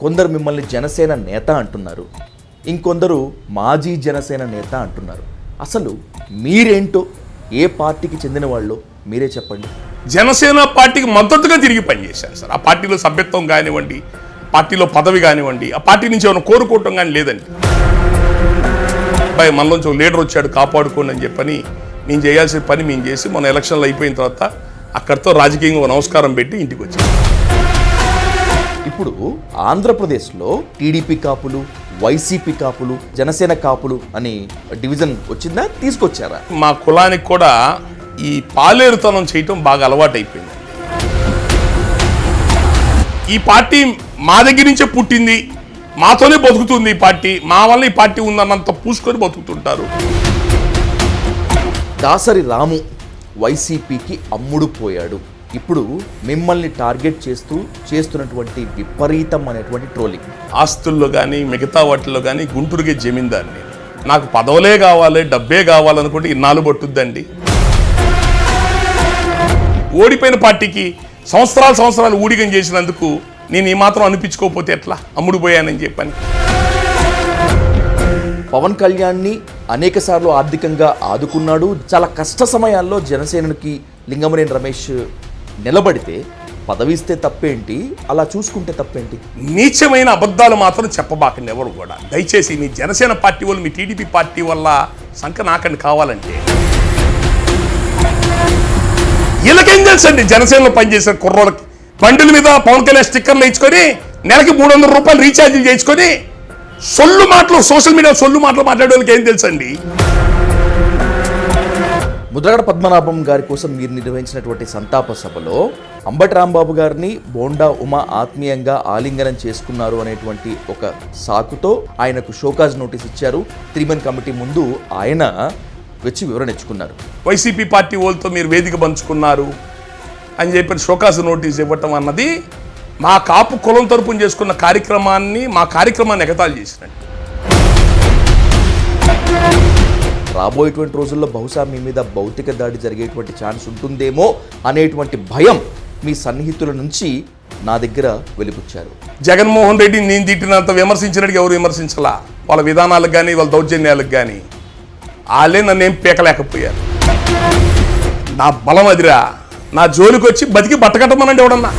కొందరు మిమ్మల్ని జనసేన నేత అంటున్నారు, ఇంకొందరు మాజీ జనసేన నేత అంటున్నారు. అసలు మీరేంటో, ఏ పార్టీకి చెందిన వాళ్ళు మీరే చెప్పండి. జనసేన పార్టీకి మద్దతుగా తిరిగి పనిచేశాను సార్. ఆ పార్టీలో సభ్యత్వం కానివ్వండి, పార్టీలో పదవి కానివ్వండి, ఆ పార్టీ నుంచి ఏమైనా కోరుకోవటం కానీ లేదండి. అబ్బాయి మనలోంచి ఒక లీడర్ వచ్చాడు కాపాడుకోండి అని చెప్పని నేను చేయాల్సిన పని మేము చేసి మన ఎలక్షన్లు అయిపోయిన తర్వాత అక్కడితో రాజకీయంగా నమస్కారం పెట్టి ఇంటికి వచ్చాను. ఇప్పుడు ఆంధ్రప్రదేశ్లో టీడీపీ కాపులు, వైసీపీ కాపులు, జనసేన కాపులు అని డివిజన్ వచ్చిందా, తీసుకొచ్చారా? మా కులానికి కూడా ఈ పాలేరుతనం చేయటం బాగా అలవాటైపోయింది. ఈ పార్టీ మా దగ్గర నుంచే పుట్టింది, మాతోనే బతుకుతుంది. ఈ పార్టీ మా వల్ల ఈ పార్టీ ఉందన్నంత పూసుకొని బతుకుతుంటారు. దాసరి రాము వైసీపీకి అమ్ముడు పోయాడు. ఇప్పుడు మిమ్మల్ని టార్గెట్ చేస్తున్నటువంటి విపరీతం అనేటువంటి ట్రోలింగ్. ఆస్తుల్లో కానీ మిగతా వాటిల్లో కానీ గుంటూరుకే జమీందారిని. నాకు పదవులే కావాలి, డబ్బే కావాలనుకుంటే ఇన్నాళ్ళు పట్టుద్దండి. ఓడిపోయిన పార్టీకి సంవత్సరాలు ఊడిగం చేసినందుకు నేను ఈ మాత్రం అనిపించుకోకపోతే ఎట్లా, అమ్ముడు పోయానని చెప్పని. పవన్ కళ్యాణ్ని అనేక సార్లు ఆర్థికంగా ఆదుకున్నాడు. చాలా కష్ట సమయాల్లో జనసేనకి లింగమనేని రమేష్ నిలబడితే పదవిస్తే తప్పేంటి, అలా చూసుకుంటే తప్పేంటి? నీచమైన అబద్ధాలు మాత్రం చెప్పబాకండి ఎవరు కూడా. దయచేసి మీ జనసేన పార్టీ వాళ్ళు మీ టీడీపీ పార్టీ వల్ల సంఖ నాకండి కావాలంటే. వీళ్ళకేం తెలుసండి జనసేనలో పనిచేసే కుర్రోళ్ళకి? బండిల మీద పవన్ కళ్యాణ్ స్టిక్కర్లు వేయించుకొని నెలకి 300 రూపాయలు రీఛార్జీలు చేయించుకొని సొల్లు మాటలు, సోషల్ మీడియా సొల్లు మాటలు మాట్లాడే వాళ్ళకి ఏం తెలుసండి? ముద్రగడ పద్మనాభం గారి కోసం మీరు నిర్వహించినటువంటి సంతాప సభలో అంబటి రాంబాబు గారిని బోండా ఉమా ఆత్మీయంగా ఆలింగనం చేసుకున్నారు అనేటువంటి ఒక సాకుతో ఆయనకు షోకాజ్ నోటీస్ ఇచ్చారు. 3 కమిటీ ముందు ఆయన వచ్చి వివరణ ఇచ్చుకున్నారు. వైసీపీ పార్టీ వాళ్ళతో మీరు వేదిక పంచుకున్నారు అని చెప్పి షోకాజ్ నోటీస్ ఇవ్వటం అన్నది మా కాపు కులం తరపున చేసుకున్న కార్యక్రమాన్ని, మా కార్యక్రమాన్ని ఎగతాళి చేసినట్టు. రాబోయేటువంటి రోజుల్లో బహుశా మీ మీద భౌతిక దాడి జరిగేటువంటి ఛాన్స్ ఉంటుందేమో అనేటువంటి భయం మీ సన్నిహితుల నుంచి నా దగ్గర వెలిపుచ్చారు. జగన్మోహన్ రెడ్డిని నేను తిట్టినంత విమర్శించినట్టుగా ఎవరు విమర్శించాలా? వాళ్ళ విధానాలకు కానీ వాళ్ళ దౌర్జన్యాలకు కానీ వాళ్ళే నన్ను ఏం పీకలేకపోయారు. నా బలం అదిరా. నా జోలికి వచ్చి బతికి బట్టకట్టమనండి ఎవడన్నా.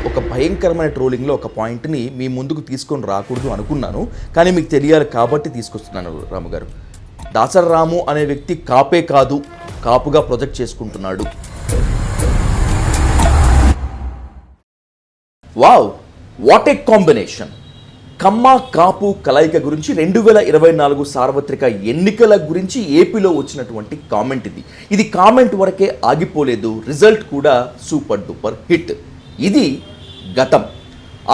ఒక భయంకరమైన ట్రోలింగ్లో ఒక పాయింట్ని మీ ముందుకు తీసుకొని రాకూడదు అనుకున్నాను, కానీ మీకు తెలియాలి కాబట్టి తీసుకొస్తున్నాను. రాము గారు, దాసరి రాము అనే వ్యక్తి కాపే కాదు, కాపుగా ప్రొజెక్ట్ చేసుకుంటున్నాడు. Wow, what a combination! Kamma Kapu కలయిక గురించి 2024 సార్వత్రిక ఎన్నికల గురించి ఏపీలో వచ్చినటువంటి కామెంట్ ఇది. ఇది కామెంట్ వరకే ఆగిపోలేదు, రిజల్ట్ కూడా సూపర్ డూపర్ హిట్. ఇది గతం.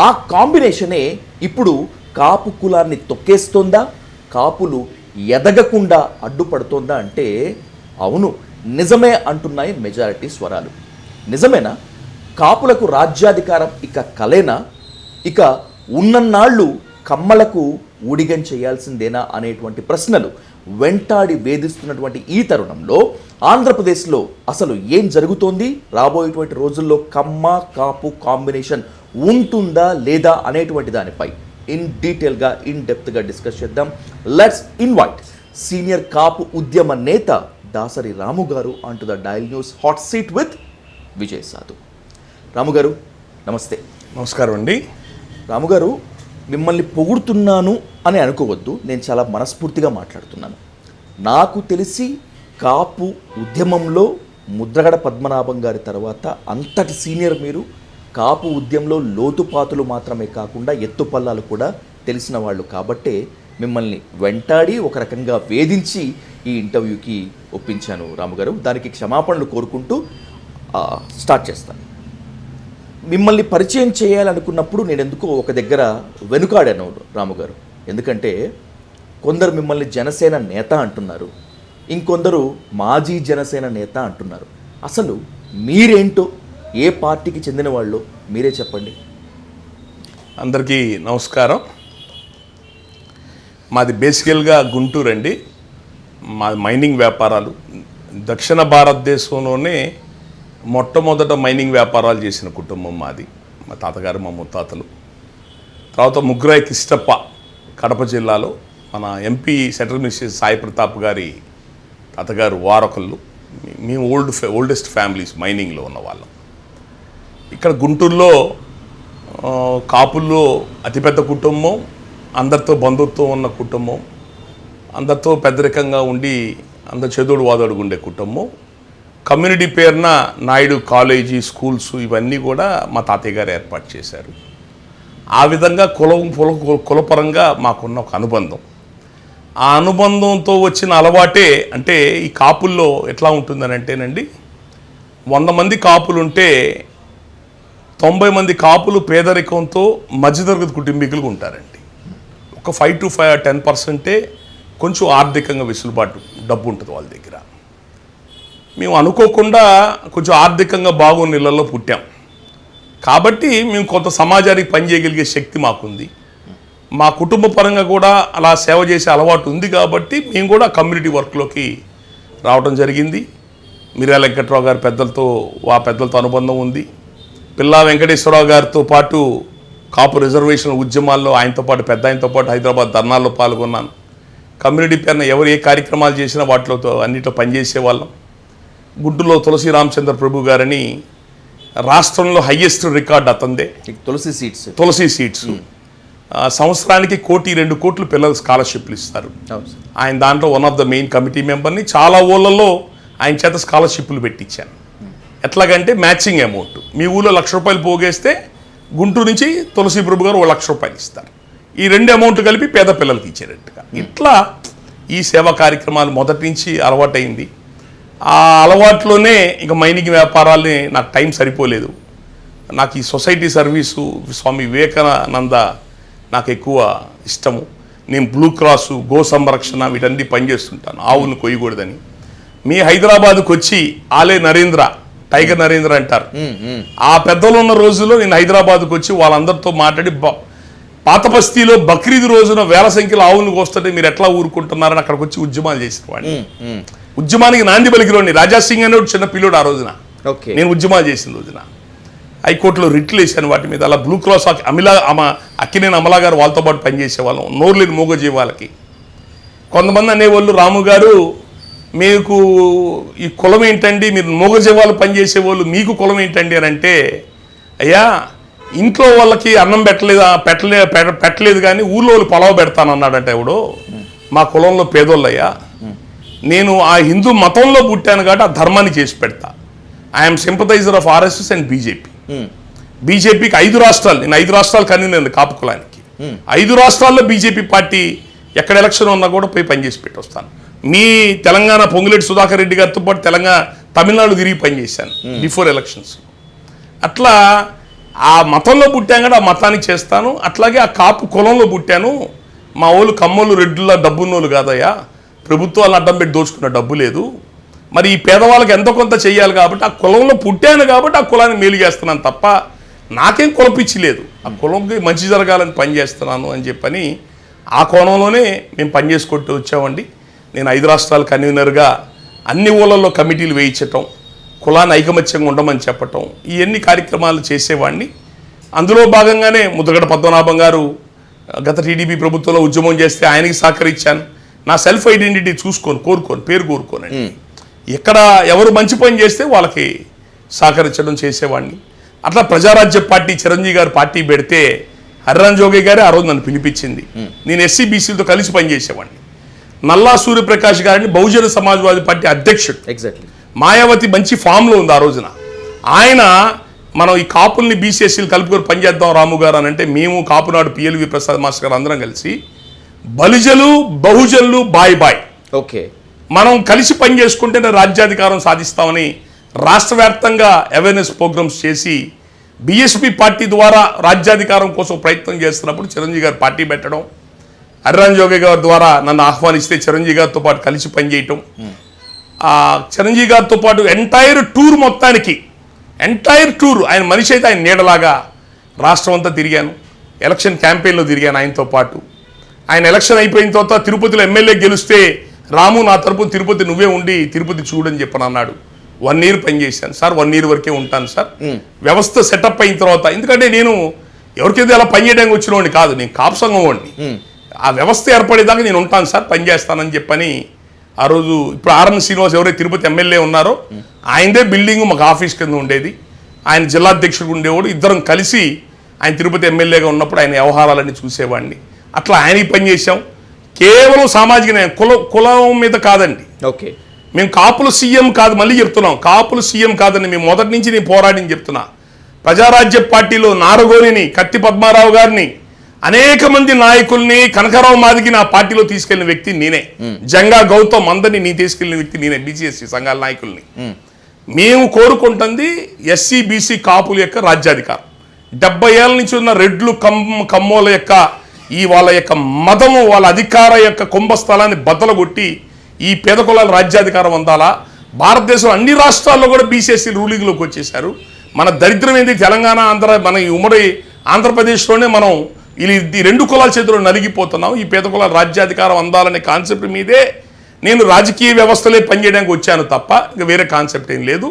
ఆ కాంబినేషనే ఇప్పుడు కాపు కులాన్ని తొక్కేస్తోందా, కాపులు ఎదగకుండా అడ్డుపడుతోందా అంటే అవును, నిజమే అంటున్నాయి మెజారిటీ స్వరాలు. నిజమేనా? కాపులకు రాజ్యాధికారం ఇక కలేనా? ఇక ఉన్నన్నాళ్ళు కమ్మలకు ఊడిగం చేయాల్సిందేనా అనేటువంటి ప్రశ్నలు వెంటాడి వేధిస్తున్నటువంటి ఈ తరుణంలో ఆంధ్రప్రదేశ్లో అసలు ఏం జరుగుతోంది, రాబోయేటువంటి రోజుల్లో కమ్మ కాపు కాంబినేషన్ ఉంటుందా లేదా అనేటువంటి దానిపై ఇన్ డీటెయిల్గా ఇన్ డెప్త్గా డిస్కస్ చేద్దాం. లెట్స్ ఇన్వైట్ సీనియర్ కాపు ఉద్యమ నేత దాసరి రాము గారు on to the dial news hot seat with Vijay సాధు. రాము గారు నమస్తే. నమస్కారం అండి. రాము గారు, మిమ్మల్ని పొగుడుతున్నాను అని అనుకోవద్దు, నేను చాలా మనస్ఫూర్తిగా మాట్లాడుతున్నాను. నాకు తెలిసి కాపు ఉద్యమంలో ముద్రగడ పద్మనాభం గారి తర్వాత అంతటి సీనియర్ మీరు. కాపు ఉద్యమంలో లోతుపాతులు మాత్రమే కాకుండా ఎత్తుపల్లాలు కూడా తెలిసిన వాళ్ళు కాబట్టే మిమ్మల్ని వెంటాడి ఒక రకంగా వేధించి ఈ ఇంటర్వ్యూకి ఒప్పించాను రాము గారు. దానికి క్షమాపణలు కోరుకుంటూ స్టార్ట్ చేస్తాను. మిమ్మల్ని పరిచయం చేయాలనుకున్నప్పుడు నేను ఎందుకో ఒక దగ్గర వెనుకాడాను రాము గారు. ఎందుకంటే కొందరు మిమ్మల్ని జనసేన నేత అంటున్నారు, ఇంకొందరు మాజీ జనసేన నేత అంటున్నారు. అసలు మీరేంటో, ఏ పార్టీకి చెందిన వాళ్ళు మీరే చెప్పండి. అందరికీ నమస్కారం. మాది బేసికల్గా గుంటూరు అండి. మాది మైనింగ్ వ్యాపారాలు. దక్షిణ భారతదేశంలోనే మొట్టమొదట మైనింగ్ వ్యాపారాలు చేసిన కుటుంబం మాది. మా తాతగారు మా ముత్తాతలు. తర్వాత ముగ్గురాయి కిష్టప్ప కడప జిల్లాలో మన MP central minister Sai Pratap గారి తాతగారు వారొకళ్ళు. మేము ఓల్డెస్ట్ ఫ్యామిలీస్ మైనింగ్లో ఉన్న వాళ్ళం. ఇక్కడ గుంటూరులో కాపుల్లో అతిపెద్ద కుటుంబం, అందరితో బంధుత్వం ఉన్న కుటుంబం, అందరితో పెద్దరికంగా ఉండి అందరు చెదోడు వాదోడుగా ఉండే కుటుంబం. కమ్యూనిటీ పేరున నాయుడు కాలేజీ, స్కూల్స్ ఇవన్నీ కూడా మా తాతయ్య గారు ఏర్పాటు చేశారు. ఆ విధంగా కులపరంగా మాకున్న ఒక అనుబంధం. ఆ అనుబంధంతో వచ్చిన అలవాటే అంటే ఈ కాపుల్లో ఎట్లా ఉంటుందని అంటేనండి, 100 మంది కాపులు ఉంటే 90 మంది కాపులు పేదరికంతో మధ్యతరగతి కుటుంబీకులుగా ఉంటారండి. ఒక 5 to 10% కొంచెం ఆర్థికంగా వెసులుబాటు డబ్బు ఉంటుంది వాళ్ళ దగ్గర. మేము అనుకోకుండా కొంచెం ఆర్థికంగా బాగున్న ఇళ్లలో పుట్టాం కాబట్టి మేము కొంత సమాజానికి పనిచేయగలిగే శక్తి మాకుంది. మా కుటుంబ పరంగా కూడా అలా సేవ చేసే అలవాటు ఉంది కాబట్టి మేము కూడా కమ్యూనిటీ వర్క్లోకి రావడం జరిగింది. మిర్యాల వెంకట్రావు గారి పెద్దలతో అనుబంధం ఉంది. పిల్లా వెంకటేశ్వరరావు గారితో పాటు కాపు రిజర్వేషన్ ఉద్యమాల్లో ఆయనతో పాటు హైదరాబాద్ ధర్నాల్లో పాల్గొన్నాను. కమ్యూనిటీ పేరున ఎవరు ఏ కార్యక్రమాలు చేసినా వాటిలో అన్నింటిలో పనిచేసేవాళ్ళం. గుంటూరులో తులసి రామచంద్ర ప్రభు గారని రాష్ట్రంలో హయ్యెస్ట్ రికార్డ్ అతందే. తులసి సీట్స్ సంవత్సరానికి 1-2 కోట్లు పిల్లలు స్కాలర్షిప్లు ఇస్తారు. ఆయన దాంట్లో one of the main committee మెంబర్ని. చాలా ఊళ్ళల్లో ఆయన చేత స్కాలర్షిప్లు పెట్టించాను. ఎట్లాగంటే మ్యాచింగ్ అమౌంట్, మీ ఊళ్ళో 1,00,000 రూపాయలు పోగేస్తే గుంటూరు నుంచి తులసి ప్రభు గారు 1,00,000 రూపాయలు ఇస్తారు. ఈ 2 అమౌంట్ కలిపి పేద పిల్లలకి ఇచ్చేటట్టుగా. ఇట్లా ఈ సేవా కార్యక్రమాలు మొదటి నుంచి అలవాటైంది. ఆ అలవాట్లోనే ఇక మైనింగ్ వ్యాపారాలని నాకు టైం సరిపోలేదు. నాకు ఈ సొసైటీ సర్వీసు, స్వామి వివేకానంద నాకు ఎక్కువ ఇష్టము. నేను బ్లూ క్రాసు, గో సంరక్షణ వీటన్నీ పనిచేస్తుంటాను. ఆవులను కొయ్యకూడదని. మీ హైదరాబాద్కు వచ్చి ఆలే నరేంద్ర, టైగర్ నరేంద్ర అంటారు, ఆ పెద్దలు ఉన్న రోజుల్లో నేను హైదరాబాద్కు వచ్చి వాళ్ళందరితో మాట్లాడి పాత బస్తీలో బక్రీద్ రోజున వేల సంఖ్యలో ఆవులను కోస్తుంటే మీరు ఎట్లా ఊరుకుంటున్నారని అక్కడికి వచ్చి ఉద్యమాలు చేసేవాడిని. ఉద్యమానికి నాంది పలికిరోని రాజాసింగ్ అనే చిన్న పిల్లోడు ఆ రోజున. నేను ఉద్యమాలు చేసిన రోజున హైకోర్టులో రిట్లు వేసాను వాటి మీద. అలా బ్లూ క్రాస్ అక్కినేని అమలా గారు వాళ్ళతో పాటు పనిచేసేవాళ్ళం. నోరులేని మూగజీవాలకి కొంతమంది అనేవాళ్ళు, రాము గారు మీకు ఈ కులం ఏంటండి, మీరు మూగజీవాలు పనిచేసేవాళ్ళు మీకు కులం ఏంటండి అని అంటే, అయ్యా ఇంట్లో వాళ్ళకి అన్నం పెట్టలేదు కానీ ఊళ్ళో వాళ్ళు పొలవ పెడతానన్నాడంటే ఎవడో. మా కులంలో పేదోళ్ళయ్యా, నేను ఆ హిందూ మతంలో పుట్టాను కాబట్టి ఆ ధర్మాన్ని చేసి పెడతా. I'm sympathiser of RSS and BJP. బీజేపీకి 5 రాష్ట్రాలు, నేను 5 రాష్ట్రాలు కన్వీనర్ కాపు కులానికి. 5 రాష్ట్రాల్లో బీజేపీ పార్టీ ఎక్కడ ఎలక్షన్ ఉన్నా కూడా పోయి పనిచేసి పెట్టి వస్తాను. మీ తెలంగాణ పొంగులేటి సుధాకర్ రెడ్డి గారితో పాటు తమిళనాడు తిరిగి పనిచేశాను బిఫోర్ ఎలక్షన్స్. అట్లా ఆ మతంలో పుట్టాను కూడా ఆ మతానికి చేస్తాను. అట్లాగే ఆ కాపు కులంలో పుట్టాను. మా వాళ్ళు కమ్మోళ్ళు రెడ్డిలా డబ్బున్నోళ్ళు కాదయ్యా, ప్రభుత్వాలు అడ్డం పెట్టి దోచుకున్న డబ్బు లేదు. మరి ఈ పేదవాళ్ళకి ఎంతో కొంత చెయ్యాలి కాబట్టి ఆ కులంలో పుట్టాను కాబట్టి ఆ కులాన్ని మేలు చేస్తున్నాను తప్ప నాకేం కులపిచ్చి లేదు. ఆ కులంకి మంచి జరగాలని పనిచేస్తున్నాను అని చెప్పని ఆ కోణంలోనే మేము పనిచేసుకుంటూ వచ్చామండి. నేను 5 రాష్ట్రాల కన్వీనర్గా అన్ని ఊళ్ళల్లో కమిటీలు వేయించటం, కులాన్ని ఐకమత్యంగా ఉండమని చెప్పటం, ఇవన్నీ కార్యక్రమాలు చేసేవాడిని. అందులో భాగంగానే ముద్రగడ పద్మనాభం గారు గత టీడీపీ ప్రభుత్వంలో ఉద్యమం చేస్తే ఆయనకి సహకరించాను. నా సెల్ఫ్ ఐడెంటిటీ పేరు కోరుకోనండి. ఎక్కడ ఎవరు మంచి పని చేస్తే వాళ్ళకి సహకరించడం చేసేవాడిని. అట్లా ప్రజారాజ్య పార్టీ చిరంజీవి గారు పార్టీ పెడితే హరిరామ్ జోగి గారే ఆ రోజు నన్ను పిలిపించింది. నేను SC BCలతో కలిసి పనిచేసేవాడిని. నల్లా సూర్యప్రకాష్ గారిని బహుజన సమాజ్వాదీ పార్టీ అధ్యక్షుడు. మాయావతి మంచి ఫామ్లో ఉంది ఆ రోజున. ఆయన మనం ఈ కాపుల్ని BCSCలు కలుపుకొని పనిచేద్దాం రాము గారు అని అంటే మేము కాపునాడు PLV ప్రసాద్ మాస్టర్ గారు అందరం కలిసి బలిజలు బహుజనులు బాయ్ మనం కలిసి పని చేసుకుంటేనే రాజ్యాధికారం సాధిస్తామని రాష్ట్ర వ్యాప్తంగా అవేర్నెస్ ప్రోగ్రామ్స్ చేసి BSP పార్టీ ద్వారా రాజ్యాధికారం కోసం ప్రయత్నం చేస్తున్నప్పుడు చిరంజీవి గారు పార్టీ పెట్టడం, హరిరామ్ జోగి గారి ద్వారా నన్ను ఆహ్వానిస్తే చిరంజీవి గారితో పాటు కలిసి పనిచేయటం, చిరంజీవి గారితో పాటు ఎంటైర్ టూర్ ఆయన మనిషి అయితే ఆయన నీడలాగా రాష్ట్రం అంతా తిరిగాను. ఎలక్షన్ క్యాంపెయిన్లో తిరిగాను ఆయనతో పాటు. ఆయన ఎలక్షన్ అయిపోయిన తర్వాత తిరుపతిలో ఎమ్మెల్యే గెలిస్తే రాము నా తరపున తిరుపతి నువ్వే ఉండి తిరుపతి చూడని చెప్పని అన్నాడు. 1 year పనిచేశాను సార్, 1 year వరకే ఉంటాను సార్. వ్యవస్థ సెటప్ అయిన తర్వాత, ఎందుకంటే నేను ఎవరికైతే అలా పనిచేయడానికి వచ్చినవాడిని కాదు, నేను కాపు సంఘం వాడిని. ఆ వ్యవస్థ ఏర్పడేదాకా నేను ఉంటాను సార్, పనిచేస్తానని చెప్పని ఆ రోజు ఇప్పుడు ఆర్ఎన్ శ్రీనివాస్ ఎవరైతే తిరుపతి ఎమ్మెల్యే ఉన్నారో ఆయనదే బిల్డింగ్ మాకు ఆఫీస్ కింద ఉండేది. ఆయన జిల్లాధ్యక్షుడు ఉండేవాడు. ఇద్దరం కలిసి ఆయన తిరుపతి ఎమ్మెల్యేగా ఉన్నప్పుడు ఆయన వ్యవహారాలన్నీ చూసేవాడిని. అట్లా ఆయనకి పనిచేసాం. కేవలం సామాజిక న్యాయం, కులం మీద కాదండి. ఓకే, మేము కాపులు సీఎం కాదు, మళ్ళీ చెప్తున్నాం, కాపులు సీఎం కాదని మేము మొదటి నుంచి నేను పోరాడిని చెప్తున్నా. ప్రజారాజ్య పార్టీలో నారగోనిని, కత్తి పద్మారావు గారిని, అనేక మంది నాయకుల్ని, కనకరావు మాదికి నా పార్టీలో తీసుకెళ్లిన వ్యక్తి నేనే. జంగా గౌతమ్ అందరినీ నీ తీసుకెళ్లిన వ్యక్తి నేనే, బీసీఎస్సీ సంఘాల నాయకుల్ని. మేము కోరుకుంటుంది ఎస్సీ బీసీ కాపుల యొక్క రాజ్యాధికారం. 70 ఏళ్ళ నుంచి ఉన్న రెడ్లు కమ్మోల యొక్క వాళ్ళ యొక్క మతము, వాళ్ళ అధికార యొక్క కుంభస్థలాన్ని బద్దలగొట్టి ఈ పేద కులాల రాజ్యాధికారం అందాలా. భారతదేశం అన్ని రాష్ట్రాల్లో కూడా బీసీఎస్సీ రూలింగ్లోకి వచ్చేసారు. మన దరిద్రం ఏంటి, తెలంగాణ మన ఈ ఉమ్మడి ఆంధ్రప్రదేశ్లోనే మనం ఈ 2 కులాల చేతుల్లో నలిగిపోతున్నాం. ఈ పేద కులాల రాజ్యాధికారం అందాలనే కాన్సెప్ట్ మీదే నేను రాజకీయ వ్యవస్థలే పనిచేయడానికి వచ్చాను తప్ప ఇంకా వేరే కాన్సెప్ట్ ఏం లేదు.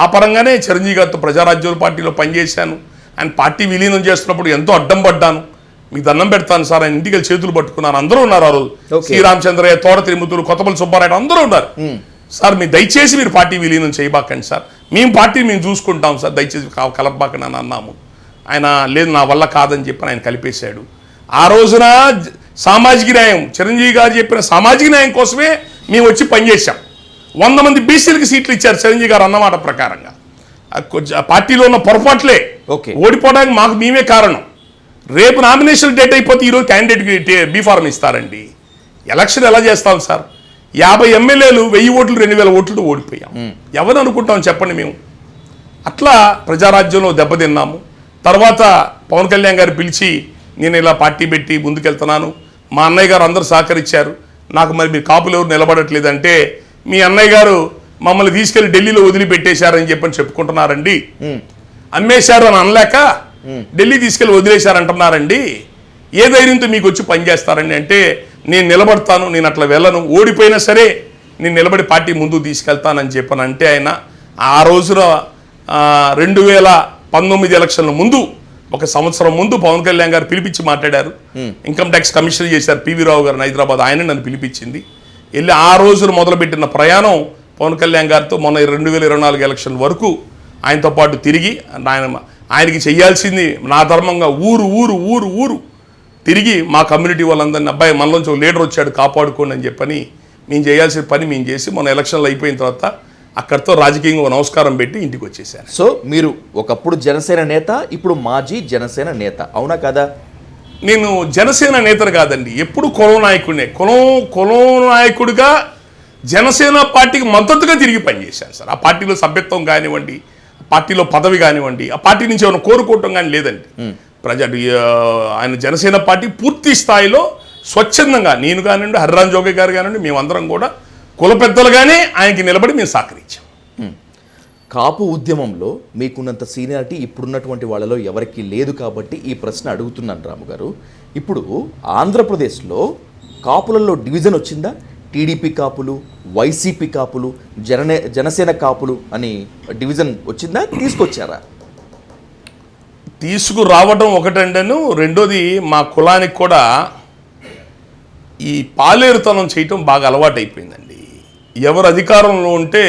ఆ పరంగానే చిరంజీవి గారితో ప్రజారాజ్యం పార్టీలో పనిచేశాను. ఆయన పార్టీ విలీనం చేస్తున్నప్పుడు ఎంతో అడ్డం పడ్డాను. మీకు దండం పెడతాను సార్, ఆయన ఇంటికి చేతులు పట్టుకున్నాను. అందరూ ఉన్నారు ఆ రోజు, శ్రీరామచంద్రయ్య, తోట తిరుమతులు, కొత్తపల్లి సుబ్బారాయుడు అందరూ ఉన్నారు. సార్ మీరు దయచేసి మీరు పార్టీ విలీనం చేయబాకండి సార్, మేము పార్టీ మేము చూసుకుంటాం సార్, దయచేసి కలపబాకండి అని అన్నాము. ఆయన లేదు నా వల్ల కాదని చెప్పి ఆయన కలిపేశాడు. ఆ రోజున సామాజిక న్యాయం, చిరంజీవి గారు చెప్పిన సామాజిక న్యాయం కోసమే మేము వచ్చి పనిచేశాం. 100 మంది బీసీలకు సీట్లు ఇచ్చారు చిరంజీవి గారు అన్నమాట ప్రకారంగా. పార్టీలో ఉన్న పొరపాట్లే ఓడిపోవడానికి మాకు మేమే కారణం. రేపు నామినేషన్ డేట్ అయిపోతే ఈరోజు క్యాండిడేట్కి బీఫారం ఇస్తారండి. ఎలక్షన్ ఎలా చేస్తాం సార్? 50 ఎమ్మెల్యేలు 1000 ఓట్లు 2000 ఓట్లు ఓడిపోయాం. ఎవరు అనుకుంటాం చెప్పండి మేము? అట్లా ప్రజారాజ్యంలో దెబ్బతిన్నాము. తర్వాత పవన్ కళ్యాణ్ గారు పిలిచి నేను ఇలా పార్టీ పెట్టి ముందుకెళ్తున్నాను, మా అన్నయ్య గారు అందరూ సహకరించారు, నాకు మరి మీరు కాపులు ఎవరు నిలబడట్లేదంటే మీ అన్నయ్య గారు మమ్మల్ని తీసుకెళ్లి ఢిల్లీలో వదిలిపెట్టేశారని చెప్పని చెప్పుకుంటున్నారండి. అమ్మేశారు అని అనలేక ఢిల్లీ తీసుకెళ్లి వదిలేశారంటున్నారండి. ఏ ధైర్యంతో మీకు వచ్చి పనిచేస్తారండి అంటే నేను నిలబడతాను, నేను అట్లా వెళ్ళను, ఓడిపోయినా సరే నేను నిలబడి పార్టీ ముందుకు తీసుకెళ్తానని చెప్పని అంటే ఆయన ఆ రోజున 2019 ఎలక్షన్ల ముందు 1 సంవత్సరం ముందు పవన్ కళ్యాణ్ గారు పిలిపించి మాట్లాడారు. ఇన్కమ్ ట్యాక్స్ కమిషనర్ చేశారు పివి రావు గారు హైదరాబాద్, ఆయన నన్ను పిలిపించింది. వెళ్ళి ఆ రోజున మొదలుపెట్టిన ప్రయాణం పవన్ కళ్యాణ్ గారితో మొన్న 2024 ఎలక్షన్ వరకు ఆయనతో పాటు తిరిగి ఆయనకి చేయాల్సింది నా ధర్మంగా ఊరు ఊరు ఊరు ఊరు తిరిగి మా కమ్యూనిటీ వాళ్ళందరినీ అబ్బాయి మనలోంచి ఒక లీడర్ వచ్చాడు కాపాడుకోండి అని చెప్పని మేము చేయాల్సిన పని మేము చేసి మొన్న ఎలక్షన్లు అయిపోయిన తర్వాత అక్కడితో రాజకీయంగా నమస్కారం పెట్టి ఇంటికి వచ్చేసాను. సో మీరు ఒకప్పుడు జనసేన నేత, ఇప్పుడు మాజీ జనసేన నేత, అవునా కదా? నేను జనసేన నేతను కాదండి, ఎప్పుడు కులం నాయకుడినే. కులం నాయకుడిగా జనసేన పార్టీకి మద్దతుగా తిరిగి పనిచేశాను సార్. ఆ పార్టీలో సభ్యత్వం కానివ్వండి, పార్టీలో పదవి కానివ్వండి, ఆ పార్టీ నుంచి ఏమైనా కోరుకోవటం కానీ లేదండి. ఆయన జనసేన పార్టీ పూర్తి స్థాయిలో స్వచ్ఛందంగా నేను కానివ్వండి, హరిరామ్ జోగి గారు కానివ్వండి, మేమందరం కూడా కుల పెద్దలుగానే ఆయనకి నిలబడి మేము సహకరించాం. కాపు ఉద్యమంలో మీకున్నంత సీనియారిటీ ఇప్పుడున్నటువంటి వాళ్ళలో ఎవరికి లేదు కాబట్టి ఈ ప్రశ్న అడుగుతున్నాను రాము గారు. ఇప్పుడు ఆంధ్రప్రదేశ్లో కాపులలో డివిజన్ వచ్చిందా? టీడీపీ కాపులు, వైసీపీ కాపులు, జనసేన కాపులు అని డివిజన్ వచ్చిందా? తీసుకొచ్చారా? తీసుకురావడం ఒకటంటేను, రెండోది మా కులానికి కూడా ఈ పాలేరుతనం చేయటం బాగా అలవాటు అయిపోయిందండి. ఎవరు అధికారంలో ఉంటే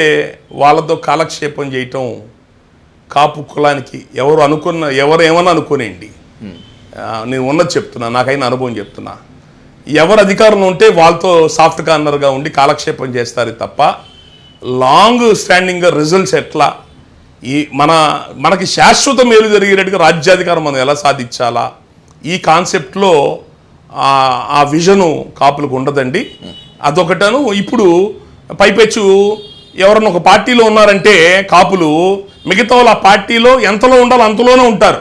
వాళ్ళతో కాలక్షేపం చేయటం కాపు కులానికి ఎవరు ఏమన్నా అనుకోనేయండి. నేను ఉన్నది చెప్తున్నా, నాకైనా అనుభవం చెప్తున్నా. ఎవరు అధికారంలో ఉంటే వాళ్ళతో సాఫ్ట్ కార్నర్గా ఉండి కాలక్షేపం చేస్తారు తప్ప లాంగ్ స్టాండింగ్గా రిజల్ట్స్ ఎట్లా మనకి శాశ్వత మేలు జరిగేటట్టుగా రాజ్యాధికారం మనం ఎలా సాధించాలా, ఈ కాన్సెప్ట్లో ఆ విజను కాపులకు ఉండదండి. అదొకటను. ఇప్పుడు పైపెచ్చు ఎవరన్నా ఒక పార్టీలో ఉన్నారంటే కాపులు మిగతా వాళ్ళు ఆ పార్టీలో ఎంతలో ఉండాలో అంతలోనే ఉంటారు.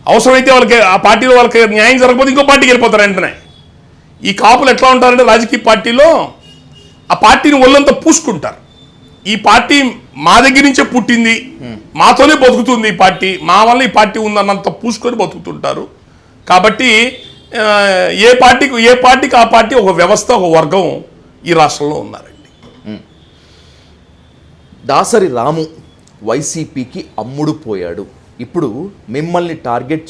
అవసరమైతే వాళ్ళకి ఆ పార్టీలో వాళ్ళకి న్యాయం జరగకపోతే ఇంకో పార్టీకి వెళ్ళిపోతారు వెంటనే. ఈ కాపులు ఎట్లా ఉంటారంటే రాజకీయ పార్టీలో ఆ పార్టీని ఒళ్ళంతా పూసుకుంటారు. ఈ పార్టీ మా దగ్గర నుంచే పుట్టింది, మాతోనే బతుకుతుంది, ఈ పార్టీ మా వల్ల ఈ పార్టీ ఉందన్నంత పూసుకొని బతుకుతుంటారు. కాబట్టి ఏ పార్టీకి ఆ పార్టీ ఒక వ్యవస్థ, ఒక వర్గం ఈ రాష్ట్రంలో ఉన్నారండి. దాసరి రాము వైసీపీకి అమ్ముడు పోయాడు. ఇప్పుడు మిమ్మల్ని టార్గెట్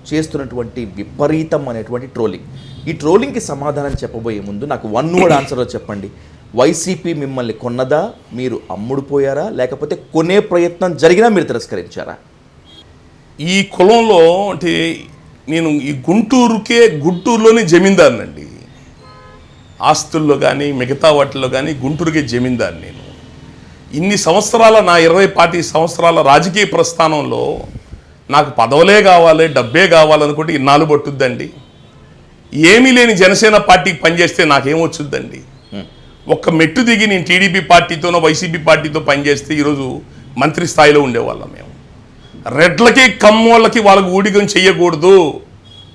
చేస్తున్నటువంటి విపరీతం అనేటువంటి ట్రోలింగ్. ఈ ట్రోలింగ్కి సమాధానం చెప్పబోయే ముందు నాకు వన్ వర్డ్ ఆన్సర్లో చెప్పండి. వైసీపీ మిమ్మల్ని కొన్నదా, మీరు అమ్ముడు పోయారా, లేకపోతే కొనే ప్రయత్నం జరిగినా మీరు తిరస్కరించారా? ఈ కులంలో అంటే నేను ఈ గుంటూరులోనే జమీందారునండి. ఆస్తుల్లో కానీ మిగతా వాటిల్లో కానీ గుంటూరుకే జమీందారు నేను. ఇన్ని సంవత్సరాల నా 20 సంవత్సరాల రాజకీయ ప్రస్థానంలో నాకు పదవులే కావాలి, డబ్బే కావాలనుకుంటే ఇన్నాళ్ళు పట్టుద్దండి. ఏమీ లేని జనసేన పార్టీకి పనిచేస్తే నాకేమొచ్చుద్దండి? ఒక్క మెట్టు దిగి నేను టీడీపీ పార్టీతోనో వైసీపీ పార్టీతో పనిచేస్తే ఈరోజు మంత్రి స్థాయిలో ఉండేవాళ్ళం మేము. రెడ్లకి కమ్మోళ్ళకి వాళ్ళకి ఊడిగం చెయ్యకూడదు,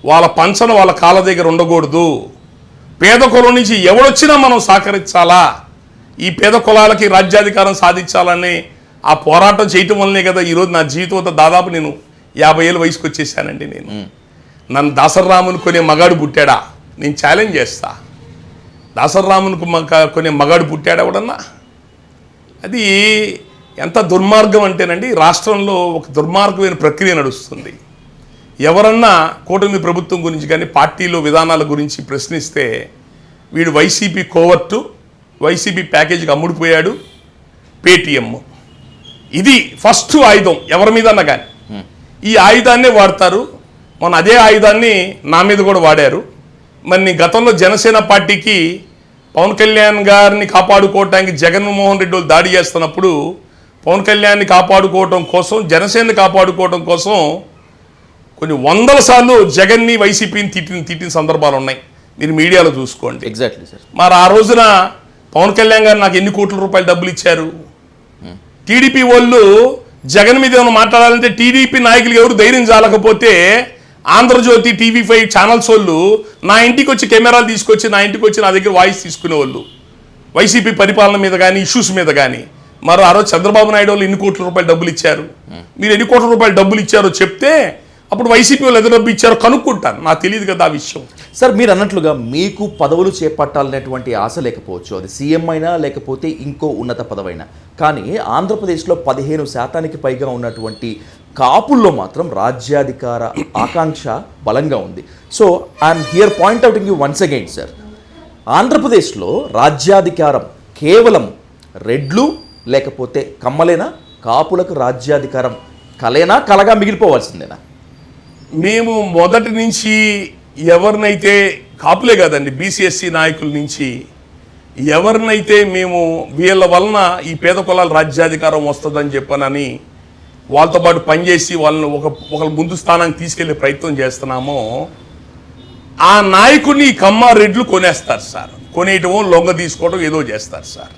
వాళ్ళ పంచన వాళ్ళ కాళ్ళ దగ్గర ఉండకూడదు. పేద కులం నుంచి ఎవడొచ్చినా మనం సహకరించాలా, ఈ పేద కులాలకి రాజ్యాధికారం సాధించాలని ఆ పోరాటం చేయటం వల్లనే కదా ఈరోజు నా జీవితంతో దాదాపు నేను 50 ఏళ్ళ వయసుకు వచ్చేసానండి. నన్ను దాసరిరాముని కొనే మగాడు పుట్టాడా? నేను ఛాలెంజ్ చేస్తా. దాసరిరామునికి కొనే మగాడు పుట్టాడా ఎవడన్నా? అది ఎంత దుర్మార్గం అంటేనండి, రాష్ట్రంలో ఒక దుర్మార్గమైన ప్రక్రియ నడుస్తుంది. ఎవరన్నా కూటమి ప్రభుత్వం గురించి కానీ పార్టీలో విధానాల గురించి ప్రశ్నిస్తే వీడు వైసీపీ కోవర్టు, వైసీపీ ప్యాకేజీకి అమ్ముడిపోయాడు, పేటీఎం, ఇది ఫస్ట్ ఆయుధం ఎవరి మీద అన్నా కానీ. ఈ ఆయుధాన్నే వాడతారు. మొన్న అదే ఆయుధాన్ని నా మీద కూడా వాడారు. మరి గతంలో జనసేన పార్టీకి పవన్ కళ్యాణ్ గారిని కాపాడుకోవటానికి జగన్మోహన్ రెడ్డి వాళ్ళు దాడి చేస్తున్నప్పుడు పవన్ కళ్యాణ్ని కాపాడుకోవటం కోసం, జనసేనని కాపాడుకోవటం కోసం కొన్ని 100 సార్లు జగన్ని వైసీపీని తిట్టిన సందర్భాలు ఉన్నాయి. మీరు మీడియాలో చూసుకోండి. Exactly sir. మరి ఆ రోజున పవన్ కళ్యాణ్ గారు నాకు ఎన్ని కోట్ల రూపాయలు డబ్బులు ఇచ్చారు? టీడీపీ వాళ్ళు జగన్ మీద ఏమైనా మాట్లాడాలంటే టీడీపీ నాయకులు ఎవరు ధైర్యం చాలకపోతే ఆంధ్రజ్యోతి, TV5 ఛానల్స్ వాళ్ళు నా ఇంటికి వచ్చి కెమెరాలు తీసుకొచ్చి నా ఇంటికి వచ్చి నా దగ్గర వాయిస్ తీసుకునేవాళ్ళు వైసీపీ పరిపాలన మీద కానీ ఇష్యూస్ మీద కానీ. మరి ఆ రోజు చంద్రబాబు నాయుడు వాళ్ళు ఎన్ని కోట్ల రూపాయలు డబ్బులు ఇచ్చారు? మీరు ఎన్ని కోట్ల రూపాయలు డబ్బులు ఇచ్చారో చెప్తే అప్పుడు వైసీపీ వాళ్ళు ఎంత డబ్బు ఇచ్చారో కనుక్కుంటాను. నాకు తెలియదు కదా ఆ విషయం. సార్, మీరు అన్నట్లుగా మీకు పదవులు చేపట్టాలనేటువంటి ఆశ లేకపోవచ్చు, అది సీఎం అయినా లేకపోతే ఇంకో ఉన్నత పదవైనా. కానీ ఆంధ్రప్రదేశ్లో 15% పైగా ఉన్నటువంటి కాపుల్లో మాత్రం రాజ్యాధికార ఆకాంక్ష బలంగా ఉంది. So I'm here point outing you once again sir, ఆంధ్రప్రదేశ్లో రాజ్యాధికారం కేవలం రెడ్లు లేకపోతే కమ్మలేనా? కాపులకు రాజ్యాధికారం కలగా మిగిలిపోవాల్సిందేనా? మేము మొదటి నుంచి ఎవరినైతే కాపులే కాదండి, బీసీఎస్సీ నాయకుల నుంచి ఎవరినైతే మేము వీళ్ళ వలన ఈ పేద కులాల రాజ్యాధికారం వస్తుందని చెప్పనని వాళ్ళతో పాటు పనిచేసి వాళ్ళని ఒక ముందు స్థానానికి తీసుకెళ్లే ప్రయత్నం చేస్తున్నామో ఆ నాయకుడిని కమ్మ రెడ్లు కొనేస్తారు సార్. కొనేయటమో లొంగ తీసుకోవడం ఏదో చేస్తారు సార్.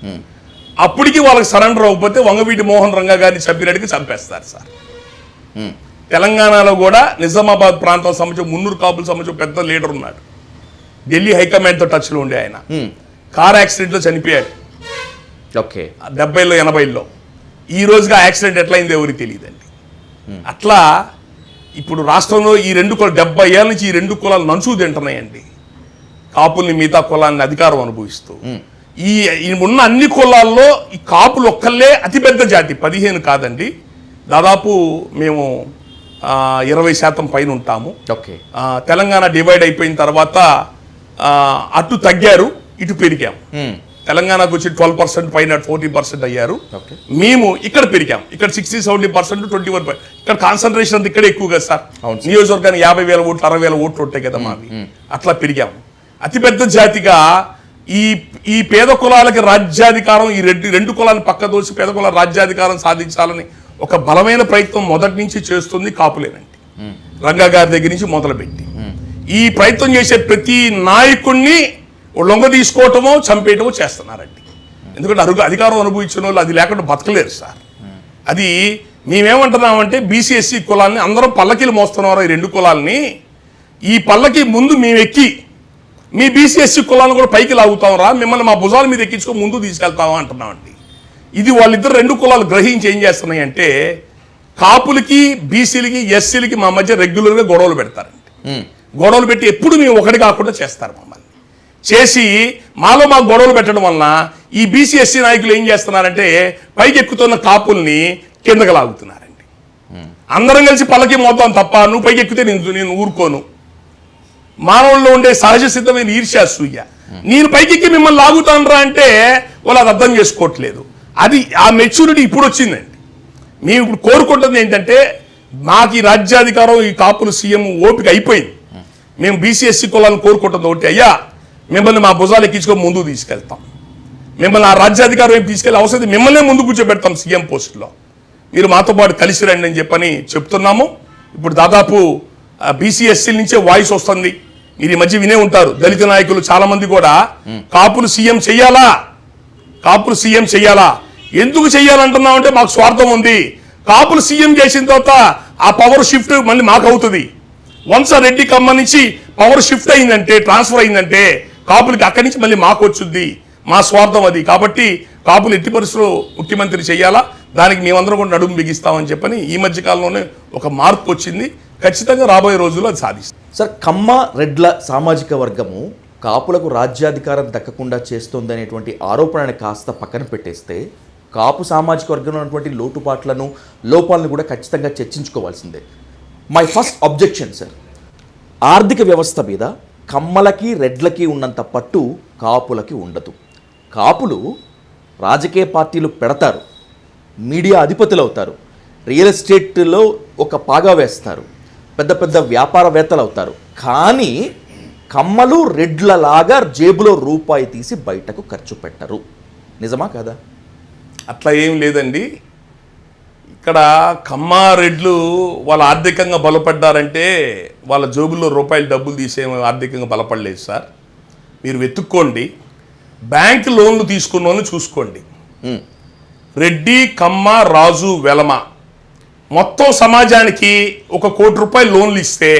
అప్పటికి వాళ్ళకి సరెండర్ అవ్వకపోతే వంగవీటి మోహన్ రంగా గారిని చంపినట్టుగా చంపేస్తారు సార్. తెలంగాణలో కూడా నిజామాబాద్ ప్రాంతం సంబంధించి మున్నూరు కాపుల సంబంధించి పెద్ద లీడర్ ఉన్నాడు. ఢిల్లీ హైకమాండ్తో టచ్లో ఉండే ఆయన కార్ యాక్సిడెంట్లో చనిపోయాడు. ఓకే, 70లో 80లో. ఈ రోజుగా యాక్సిడెంట్ ఎట్లయిందో ఎవరికి తెలియదండి. అట్లా ఇప్పుడు రాష్ట్రంలో ఈ 70 ఏళ్ళ నుంచి ఈ 2 కులాలు నంచు తింటున్నాయండి. కాపుల్ని మిగతా కులాన్ని అధికారం అనుభవిస్తూ ఈ ఉన్న అన్ని కులాల్లో ఈ కాపులు ఒక్కళ్ళే అతిపెద్ద జాతి. 15 కాదండి, దాదాపు మేము 20% పైన ఉంటాము. ఓకే, తెలంగాణ డివైడ్ అయిపోయిన తర్వాత అటు తగ్గారు, ఇటు పెరిగాం. తెలంగాణకు వచ్చి 12% పైన 14% అయ్యారు. మేము ఇక్కడ పెరిగాం. ఇక్కడ 60-70%, 21%. ఇక్కడ కాన్సన్ట్రేషన్ అంతా ఇక్కడ ఎక్కువ కదా సార్. నియోజకవర్గానికి 50,000 ఓట్లు 60,000 ఓట్లు ఉంటాయి కదా మావి. అట్లా పెరిగాము. అతిపెద్ద జాతిగా ఈ పేద కులాలకి రాజ్యాధికారం, ఈ రెండు కులాలను పక్కదోసి పేద కులాల రాజ్యాధికారం సాధించాలని ఒక బలమైన ప్రయత్నం మొదటి నుంచి చేస్తుంది కాపులేనండి. రంగా గారి దగ్గర నుంచి మొదలుపెట్టి ఈ ప్రయత్నం చేసే ప్రతి నాయకుడిని లొంగ తీసుకోవటమో చంపేయటమో చేస్తున్నారండి. ఎందుకంటే అధికారం అనుభవించిన వాళ్ళు అది లేకుండా బతకలేరు సార్. అది మేమేమంటున్నామంటే బీసీఎస్సీ కులాన్ని అందరం పల్లకీలు మోస్తున్నారు. ఈ 2 కులాలని ఈ పల్లకి ముందు మేము ఎక్కి మీ బీసీఎస్సీ కులాలను కూడా పైకి లాగుతాం రా, మిమ్మల్ని మా భుజాల మీద ఎక్కించుకో ముందు తీసుకెళ్తామా అంటున్నామండి. ఇది వాళ్ళిద్దరు 2 కులాలు గ్రహించి ఏం చేస్తున్నాయి అంటే కాపులకి, బీసీలకి, ఎస్సీలకి మా మధ్య రెగ్యులర్గా గొడవలు పెడతారండి. గొడవలు పెట్టి ఎప్పుడు మేము ఒకటి కాకుండా చేస్తారు మమ్మల్ని. చేసి మాలో మాకు గొడవలు పెట్టడం వలన ఈ బీసీ ఎస్సీ నాయకులు ఏం చేస్తున్నారంటే పైకి ఎక్కుతున్న కాపుల్ని కిందకి లాగుతున్నారండి. అందరం కలిసి పల్లకి మోద్దాం తప్ప నువ్వు పైకి ఎక్కితే నేను ఊరుకోను. మానవుల్లో ఉండే సహజ సిద్ధమైన ఈర్ష్యాసూయ. నేను పైకెక్కి మిమ్మల్ని లాగుతానరా అంటే వాళ్ళు అది అర్థం చేసుకోవట్లేదు. అది ఆ మెచ్యూరిటీ ఇప్పుడు వచ్చిందండి. మేము ఇప్పుడు కోరుకుంటుంది ఏంటంటే మాకు ఈ రాజ్యాధికారం ఈ కాపులు సీఎం ఓపిక అయిపోయింది. మేము బీసీ ఎస్సీ కులాలను కోరుకుంటుంది ఒకటి, అయ్యా మిమ్మల్ని మా భుజాలు ఎక్కించుకొని ముందుకు తీసుకెళ్తాం, మిమ్మల్ని ఆ రాజ్యాధికారం ఏం తీసుకెళ్ళి అవసరం మిమ్మల్నే ముందు కూర్చోబెడతాం సీఎం పోస్టులో, మీరు మాతో పాటు కలిసి రండి అని చెప్పని చెప్తున్నాము. ఇప్పుడు దాదాపు బీసీ ఎస్సీల నుంచే వాయిస్ వస్తుంది. మీరు ఈ మధ్య వినే ఉంటారు, దళిత నాయకులు చాలా మంది కూడా కాపులు సీఎం చెయ్యాలా, కాపులు సీఎం చెయ్యాలా. ఎందుకు చెయ్యాలంటున్నామంటే మాకు స్వార్థం ఉంది. కాపులు సీఎం చేసిన తర్వాత ఆ పవర్ షిఫ్ట్ మళ్ళీ మాకు అవుతుంది. వన్స్ ఆ రెడ్డి కమ్మ నుంచి పవర్ షిఫ్ట్ అయిందంటే, ట్రాన్స్ఫర్ అయిందంటే కాపులకి అక్కడి నుంచి మళ్ళీ మాకు వచ్చుద్ది. మా స్వార్థం అది. కాబట్టి కాపులు ఎట్టి పరిస్థితుల్లో ముఖ్యమంత్రి చెయ్యాలా, దానికి మేమందరం కూడా నడుము బిగిస్తామని చెప్పని ఈ మధ్య కాలంలోనే ఒక మార్పు వచ్చింది. ఖచ్చితంగా రాబోయే రోజుల్లో అది సాధిస్తాం. సార్, కమ్మ రెడ్ల సామాజిక వర్గము కాపులకు రాజ్యాధికారం దక్కకుండా చేస్తోందనేటువంటి ఆరోపణని కాస్త పక్కన పెట్టేస్తే కాపు సామాజిక వర్గంలో ఉన్నటువంటి లోపాలను కూడా ఖచ్చితంగా చర్చించుకోవాల్సిందే. మై ఫస్ట్ అబ్జెక్షన్ సార్, ఆర్థిక వ్యవస్థ మీద కమ్మలకి రెడ్లకి ఉన్నంత పట్టు కాపులకి ఉండదు. కాపులు రాజకీయ పార్టీలు పెడతారు, మీడియా అధిపతులు అవుతారు, రియల్ ఎస్టేట్లో ఒక పాగా వేస్తారు, పెద్ద పెద్ద వ్యాపారవేత్తలు అవుతారు. కానీ కమ్మలు రెడ్లలాగా జేబులో రూపాయి తీసి బయటకు ఖర్చు పెట్టరు. నిజమా కాదా? అట్లా ఏం లేదండి. ఇక్కడ కమ్మారెడ్లు వాళ్ళు ఆర్థికంగా బలపడ్డారంటే వాళ్ళ జోబుల్లో రూపాయలు డబ్బులు తీసే ఆర్థికంగా బలపడలేదు సార్. మీరు వెతుక్కోండి, బ్యాంక్ లోన్లు తీసుకున్న వాళ్ళు చూసుకోండి. రెడ్డి, కమ్మ, రాజు, వెలమ మొత్తం సమాజానికి 1 కోటి రూపాయలు లోన్లు ఇస్తే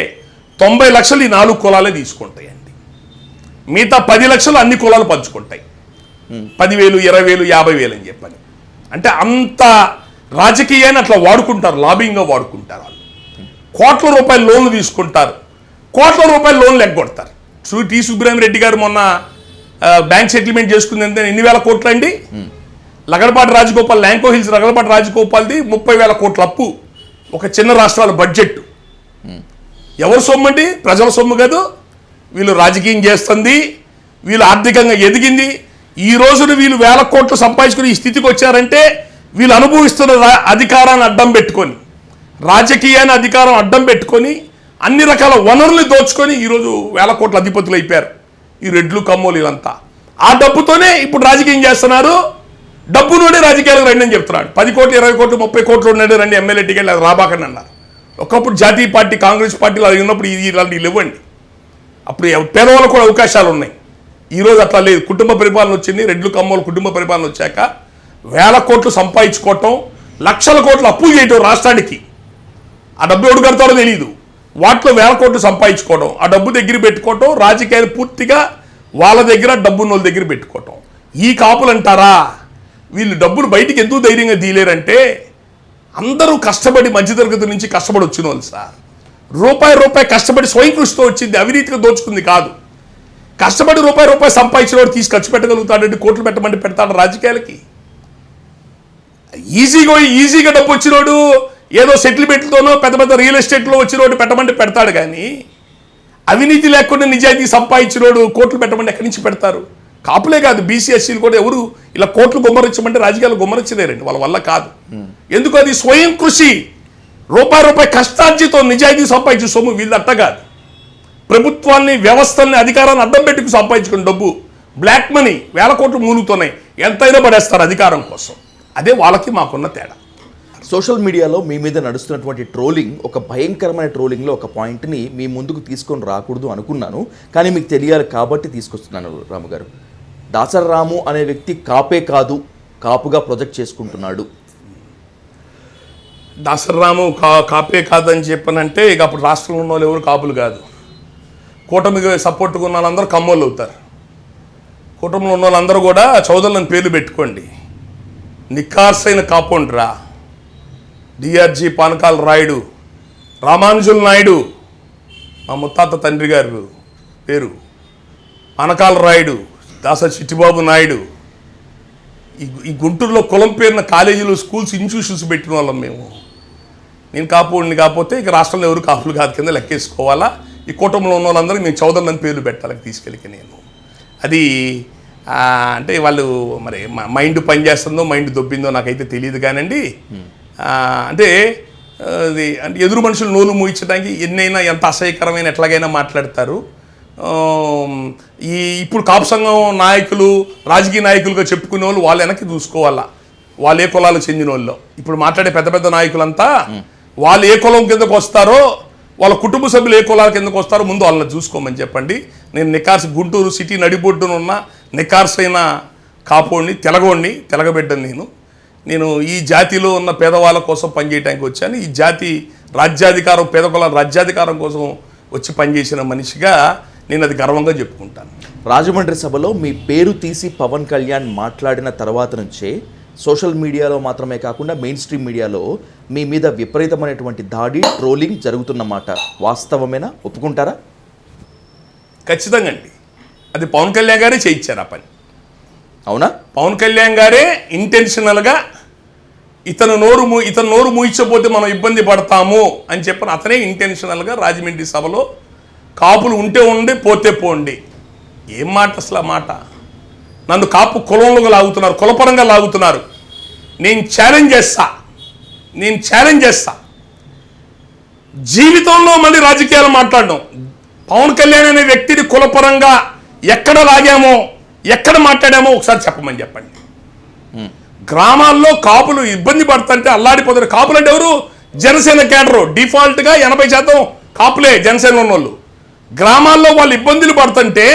90 లక్షలు ఈ 4 కులాలే తీసుకుంటాయండి. మిగతా 10 లక్షలు అన్ని కులాలు పంచుకుంటాయి. 10,000, 20,000, 50,000 అని చెప్పని. అంటే అంత రాజకీయాన్ని అట్లా వాడుకుంటారు, లాబింగ్గా వాడుకుంటారు. వాళ్ళు కోట్ల రూపాయల లోన్లు తీసుకుంటారు, కోట్ల రూపాయల లోన్లు ఎగ్గొడతారు. టి సుబ్రహ్మరెడ్డి గారు మొన్న బ్యాంక్ సెటిల్మెంట్ చేసుకుంది అంటే ఎన్ని వేల కోట్లు అండి. లగడపాటి రాజగోపాల్, ల్యాంకో హిల్స్ లగడపాటి రాజగోపాల్ది 30,000 కోట్ల అప్పు. ఒక చిన్న రాష్ట్రాల బడ్జెట్ ఎవరు సొమ్ము అండి? ప్రజల సొమ్ము కాదు. వీళ్ళు రాజకీయం చేస్తుంది, వీళ్ళు ఆర్థికంగా ఎదిగింది. ఈ రోజున వీళ్ళు 1000 కోట్లు సంపాదించుకుని ఈ స్థితికి వచ్చారంటే వీళ్ళు అనుభవిస్తున్న అధికారాన్ని అడ్డం పెట్టుకొని, రాజకీయాన్ని అధికారం అడ్డం పెట్టుకొని, అన్ని రకాల వనరులు దోచుకొని ఈరోజు 1000 కోట్ల అధిపతులు అయిపోయారు ఈ రెడ్లు, కమ్మోలు వీళ్ళంతా. ఆ డబ్బుతోనే ఇప్పుడు రాజకీయం చేస్తున్నారు. డబ్బులోనే రాజకీయాలకు రండి అని చెప్తున్నాడు. 10 కోట్లు, 20 కోట్లు, 30 కోట్లు ఉన్నాడు రండి ఎమ్మెల్యే టికెట్ రాబాకండి అన్నారు. ఒకప్పుడు జాతీయ పార్టీ, కాంగ్రెస్ పార్టీలు అది ఉన్నప్పుడు ఇలాంటివి ఇవ్వండి. అప్పుడు పేదవాళ్ళకు కూడా అవకాశాలు ఉన్నాయి. ఈరోజు అట్లా లేదు. కుటుంబ పరిపాలన వచ్చింది. రెడ్లు, కమ్మోలు కుటుంబ పరిపాలన వచ్చాక 1000 కోట్లు సంపాదించుకోవటం, లక్షల కోట్లు అప్పు చేయటం రాష్ట్రానికి. ఆ డబ్బు ఎవడు కడతాడో తెలియదు. వాటిలో 1000 కోట్లు సంపాదించుకోవడం, ఆ డబ్బు దగ్గర పెట్టుకోవటం, రాజకీయాలు పూర్తిగా వాళ్ళ దగ్గర, డబ్బున్న వాళ్ళ దగ్గర పెట్టుకోవటం. ఈ కాపులు అంటారా, వీళ్ళు డబ్బులు బయటికి ఎందుకు ధైర్యంగా తీయలేరంటే అందరూ కష్టపడి మధ్యతరగతి నుంచి కష్టపడి వచ్చిన వాళ్ళు సార్. రూపాయి కష్టపడి స్వయం కృషితో వచ్చింది, అవినీతిగా దోచుకుంది కాదు. కష్టపడి రూపాయి సంపాదించిన వాడు తీసి ఖర్చు పెట్టగలుగుతాడండి. కోట్లు పెట్టమంటే పెడతాడు రాజకీయాలకి. ఈజీగా డబ్బు వచ్చినోడు ఏదో సెటిల్మెంట్లతోనో పెద్ద పెద్ద రియల్ ఎస్టేట్లో వచ్చినోడు పెట్టమంటే పెడతాడు. కానీ అవినీతి లేకుండా నిజాయితీ సంపాదించినోడు కోట్లు పెట్టమంటే ఎక్కడి నుంచి పెడతారు? కాపులే కాదు, బీసీ ఎస్సీలు కూడా ఎవరు ఇలా కోట్లు గుమ్మరించమంటే రాజకీయాలు గుమ్మరించలేరండి, వాళ్ళ వల్ల కాదు. ఎందుకు? అది స్వయం కృషి, రూపాయి కష్టార్జితో నిజాయితీ సంపాదించే సొమ్ము. వీళ్ళు అట్ట కాదు, ప్రభుత్వాన్ని, వ్యవస్థల్ని, అధికారాన్ని అడ్డం పెట్టుకు సంపాదించుకున్న డబ్బు, బ్లాక్ మనీ 1000 కోట్లు మూలుగుతున్నాయి. ఎంతైనా పడేస్తారు అధికారం కోసం. అదే వాళ్ళకి మాకున్న తేడా. సోషల్ మీడియాలో మీ మీద నడుస్తున్నటువంటి ట్రోలింగ్, ఒక భయంకరమైన ట్రోలింగ్లో ఒక పాయింట్ని మీ ముందుకు తీసుకొని రాకూడదు అనుకున్నాను, కానీ మీకు తెలియాలి కాబట్టి తీసుకొస్తున్నాను. రాము గారు, దాసరి రాము అనే వ్యక్తి కాపే కాదు, కాపుగా ప్రొజెక్ట్ చేసుకుంటున్నాడు. దాసరి రాము కాపే కాదని చెప్పనంటే ఇక అప్పుడు రాష్ట్రంలో ఉన్న వాళ్ళు ఎవరు కాపులు కాదు. కూటమికి సపోర్ట్గా ఉన్న వాళ్ళందరూ కమ్మోళ్ళు అవుతారు. కూటమిలో ఉన్న వాళ్ళందరూ కూడా చౌదరులను పేర్లు పెట్టుకోండి. నిఖార్సైన కాపౌండ్రా, డిఆర్జీ పానకాల రాయుడు, రామానుజుల నాయుడు, మా ముత్తాత తండ్రి గారు పేరు, అనకాల రాయుడు, దాస చిట్టిబాబు నాయుడు, ఈ గుంటూరులో కులం పేరున కాలేజీలు, స్కూల్స్, ఇన్స్టిట్యూషన్స్ పెట్టిన వాళ్ళం మేము. నేను కాపుడిని కాకపోతే ఇక రాష్ట్రంలో ఎవరు కాపులు కాదు కింద లెక్కేసుకోవాలా. ఈ కూటమిలో ఉన్న వాళ్ళందరికీ మేము చౌదరులని పేర్లు పెట్టాలి తీసుకెళ్ళి. నేను అది అంటే వాళ్ళు మరి మైండ్ పనిచేస్తుందో మైండ్ దొబ్బిందో నాకైతే తెలియదు కానండి. అంటే అది అంటే ఎదురు మనుషులు నోలు మూయించడానికి ఎన్నైనా ఎంత అసహ్యకరమైన ఎట్లాగైనా మాట్లాడతారు. ఇప్పుడు కాపు సంఘం నాయకులు రాజకీయ నాయకులుగా చెప్పుకునే వాళ్ళు వెనక్కి చూసుకోవాలా, వాళ్ళు ఏ కులాలకు చెందిన వాళ్ళు. ఇప్పుడు మాట్లాడే పెద్ద పెద్ద నాయకులంతా వాళ్ళు ఏ కులం కిందకు వస్తారో, వాళ్ళ కుటుంబ సభ్యులు ఏ కులాల కిందకు వస్తారో ముందు వాళ్ళని చూసుకోమని చెప్పండి. నేను నికార్స్ గుంటూరు సిటీ నడిబొడ్డున ఉన్న నికార్సైన కాపోడిని, తెలగబిడ్డని. నేను ఈ జాతిలో ఉన్న పేదవాళ్ళ కోసం పనిచేయడానికి వచ్చాను. ఈ జాతి రాజ్యాధికారం, పేద కులాల రాజ్యాధికారం కోసం వచ్చి పనిచేసిన మనిషిగా నేను అది గర్వంగా చెప్పుకుంటాను. రాజమండ్రి సభలో మీ పేరు తీసి పవన్ కళ్యాణ్ మాట్లాడిన తర్వాత నుంచే సోషల్ మీడియాలో మాత్రమే కాకుండా మెయిన్ స్ట్రీమ్ మీడియాలో మీ మీద విపరీతమైనటువంటి దాడి, ట్రోలింగ్ జరుగుతున్నమాట వాస్తవమేనా? ఒప్పుకుంటారా? ఖచ్చితంగా అండి. అది పవన్ కళ్యాణ్ గారే చేయించారు ఆ పని. అవునా? పవన్ కళ్యాణ్ గారే ఇంటెన్షనల్గా ఇతను నోరు మూయించకపోతే మనం ఇబ్బంది పడతాము అని చెప్పిన అతనే ఇంటెన్షనల్గా రాజమండ్రి సభలో కాపులు ఉంటే ఉండి పోతే పోండి. ఏం మాట అసలు ఆ మాట? నన్ను కాపు కులంలో లాగుతున్నారు, కులపరంగా లాగుతున్నారు. నేను ఛాలెంజ్ చేస్తా. జీవితంలో మళ్ళీ రాజకీయాలు మాట్లాడడం. పవన్ కళ్యాణ్ అనే వ్యక్తిని కులపరంగా ఎక్కడ లాగామో, ఎక్కడ మాట్లాడామో ఒకసారి చెప్పండి. గ్రామాల్లో కాపులు ఇబ్బంది పడుతుంటే అల్లాడిపోతారు. కాపులు అంటే ఎవరు? జనసేన కేడరు. డిఫాల్ట్గా 80% కాపులే జనసేన ఉన్నోళ్ళు. గ్రామాల్లో వాళ్ళు ఇబ్బందులు పడుతుంటే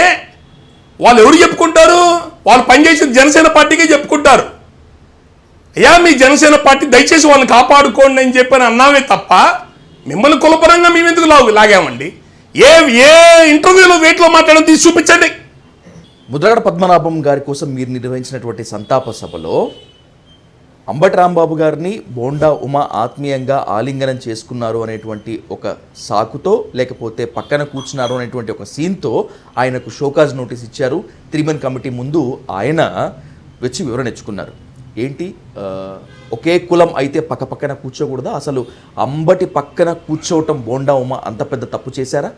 వాళ్ళు ఎవరు చెప్పుకుంటారు? వాళ్ళు పనిచేసిన జనసేన పార్టీకే చెప్పుకుంటారు. అయ్యా మీ జనసేన పార్టీ దయచేసి వాళ్ళని కాపాడుకోండి అని చెప్పని అన్నామే తప్ప మిమ్మల్ని కులపరంగా మేము ఎందుకు లాగామండి? ఏ ఇంటర్వ్యూలో వేటిలో మాట్లాడడం తీసి చూపించండి. ముద్రగడ పద్మనాభం గారి కోసం మీరు నిర్వహించినటువంటి సంతాప సభలో అంబటి రాంబాబు గారిని బోండా ఉమా ఆత్మీయంగా ఆలింగనం చేసుకున్నారు అనేటువంటి ఒక సాకుతో, లేకపోతే పక్కన కూర్చున్నారు అనేటువంటి ఒక సీన్తో ఆయనకు షోకాజ్ నోటీస్ ఇచ్చారు. త్రిమన్ కమిటీ ముందు ఆయన వచ్చి వివరణ ఇచ్చుకున్నారు. ఏంటి, ఒకే కులం అయితే పక్కన కూర్చోకూడదా? అసలు అంబటి పక్కన కూర్చోవటం బోండా ఉమా అంత పెద్ద తప్పు చేశారా?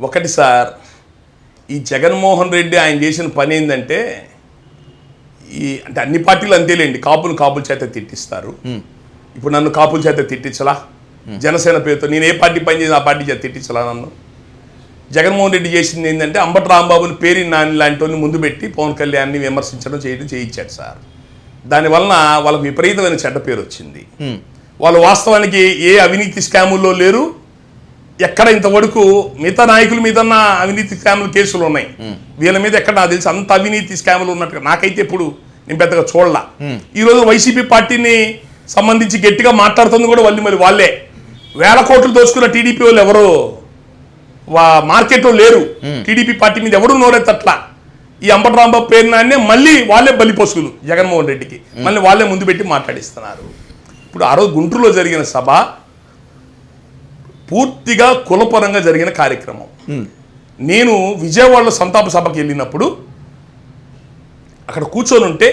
ఒకటి సార్, ఈ జగన్మోహన్ రెడ్డి ఆయన చేసిన పని ఏంటంటే, అంటే అన్ని పార్టీలు అంతేలేండి, కాపుల చేత తిట్టిస్తారు. ఇప్పుడు నన్ను కాపుల చేత తిట్టించలా? జనసేన పేరుతో నేను ఏ పార్టీ పని చేసి ఆ పార్టీ చేత తిట్టించలా నన్ను? జగన్మోహన్ రెడ్డి చేసింది ఏంటంటే అంబటి రాంబాబుని పేరు నాని లాంటి వాళ్ళని ముందు పెట్టి పవన్ కళ్యాణ్ని విమర్శించడం చేయించాడు సార్. దానివలన వాళ్ళకు విపరీతమైన చెడ్డ పేరు వచ్చింది. వాళ్ళు వాస్తవానికి ఏ అవినీతి స్కాముల్లో లేరు. ఎక్కడ ఇంతవరకు మిగతా నాయకుల మీద అవినీతి స్కాములు కేసులు ఉన్నాయి, వీళ్ళ మీద ఎక్కడ నాకు తెలిసి అంత అవినీతి స్కాములు ఉన్నట్టుగా నాకైతే ఇప్పుడు నేను పెద్దగా చూడలా. ఈరోజు వైసీపీ పార్టీని సంబంధించి గట్టిగా మాట్లాడుతుంది కూడా వాళ్ళే. 1000 కోట్లు దోచుకున్న టీడీపీ వాళ్ళు ఎవరు మార్కెట్లో లేరు. టీడీపీ పార్టీ మీద ఎవరు నోరెత్తట్లా. ఈ అంబటి రాంబాబు పేరు నాన్నే మళ్ళీ వాళ్ళే బలిపశువులు జగన్మోహన్ రెడ్డికి, మళ్ళీ వాళ్ళే ముందు పెట్టి మాట్లాడిస్తున్నారు. ఇప్పుడు ఆ రోజు గుంటూరులో జరిగిన సభ పూర్తిగా కులపరంగా జరిగిన కార్యక్రమం. నేను విజయవాడలో సంతాప సభకి వెళ్ళినప్పుడు అక్కడ కూర్చొని ఉంటే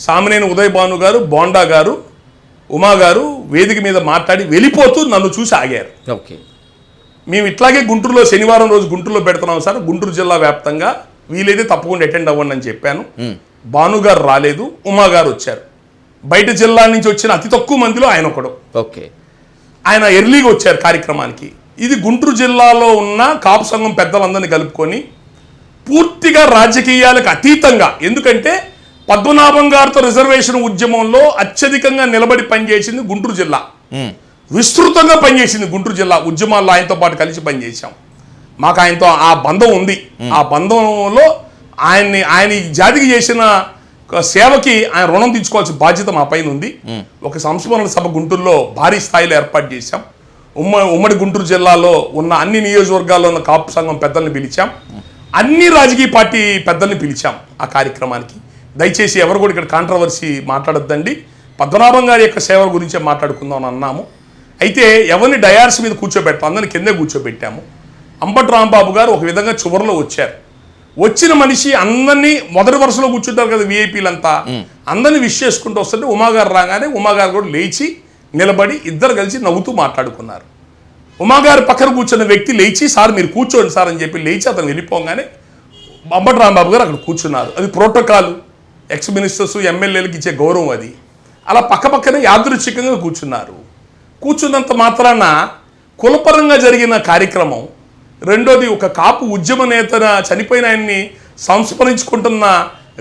సామినేని ఉదయ్ భాను గారు, బోండా గారు, ఉమా గారు వేదిక మీద మాట్లాడి వెళ్ళిపోతూ నన్ను చూసి ఆగారు. ఓకే, మేము ఇట్లాగే గుంటూరులో శనివారం రోజు గుంటూరులో పెడుతున్నాం సార్, గుంటూరు జిల్లా వ్యాప్తంగా వీలైతే తప్పకుండా అటెండ్ అవ్వండి అని చెప్పాను. భాను గారు రాలేదు, ఉమా గారు వచ్చారు. బయట జిల్లా నుంచి వచ్చిన అతి తక్కువ మందిలో ఆయన ఒకడు. ఓకే, ఆయన ఎర్లీగా వచ్చారు కార్యక్రమానికి. ఇది గుంటూరు జిల్లాలో ఉన్న కాపు సంఘం పెద్దలందరినీ కలుపుకొని పూర్తిగా రాజకీయాలకు అతీతంగా, ఎందుకంటే పద్మనాభం గారితో రిజర్వేషన్ ఉద్యమంలో అత్యధికంగా నిలబడి పనిచేసింది గుంటూరు జిల్లా, విస్తృతంగా పనిచేసింది గుంటూరు జిల్లా ఉద్యమాల్లో ఆయనతో పాటు కలిసి పనిచేశాం. మాకు ఆయనతో ఆ బంధం ఉంది. ఆ బంధంలో ఆయన ఈ జాతికి చేసిన సేవకి ఆయన రుణం తీర్చుకోవాల్సిన బాధ్యత మా పైన ఉంది. ఒక సంస్మరణ సభ గుంటూరులో భారీ స్థాయిలో ఏర్పాటు చేశాం. ఉమ్మడి గుంటూరు జిల్లాలో ఉన్న అన్ని నియోజకవర్గాల్లో ఉన్న కాపు సంఘం పెద్దల్ని పిలిచాం, అన్ని రాజకీయ పార్టీ పెద్దల్ని పిలిచాం ఆ కార్యక్రమానికి. దయచేసి ఎవరు కూడా ఇక్కడ కాంట్రవర్సీ మాట్లాడొద్దండి, పద్మనాభం గారి యొక్క సేవ గురించే మాట్లాడుకుందాం అని అన్నాము. అయితే ఎవరిని డయార్స్ మీద కూర్చోబెట్టాం, అందరిని కిందే కూర్చోబెట్టాము. అంబటి రాంబాబు గారు ఒక విధంగా చివరిలో వచ్చారు. వచ్చిన మనిషి అందరినీ మొదటి వరుసలో కూర్చుంటారు కదా విఐపీలంతా, అందరినీ విష్ చేసుకుంటూ వస్తుంటే ఉమాగారు రాగానే ఉమాగారు కూడా లేచి నిలబడి ఇద్దరు కలిసి నవ్వుతూ మాట్లాడుకున్నారు. ఉమాగారు పక్కన కూర్చున్న వ్యక్తి లేచి సార్ మీరు కూర్చోండి సార్ అని చెప్పి లేచి అతను వెళ్ళిపోగానే అంబటి రాంబాబు గారు అక్కడ కూర్చున్నారు. అది ప్రోటోకాల్, ఎక్స్ మినిస్టర్స్ ఎమ్మెల్యేలకు ఇచ్చే గౌరవం అది. అలా పక్కపక్కనే యాదృచ్ఛికంగా కూర్చున్నారు. కూర్చున్నంత మాత్రాన కులపరంగా జరిగిన కార్యక్రమం, రెండోది ఒక కాపు ఉద్యమ నేతన చనిపోయిన ఆయన్ని సంస్మరించుకుంటున్న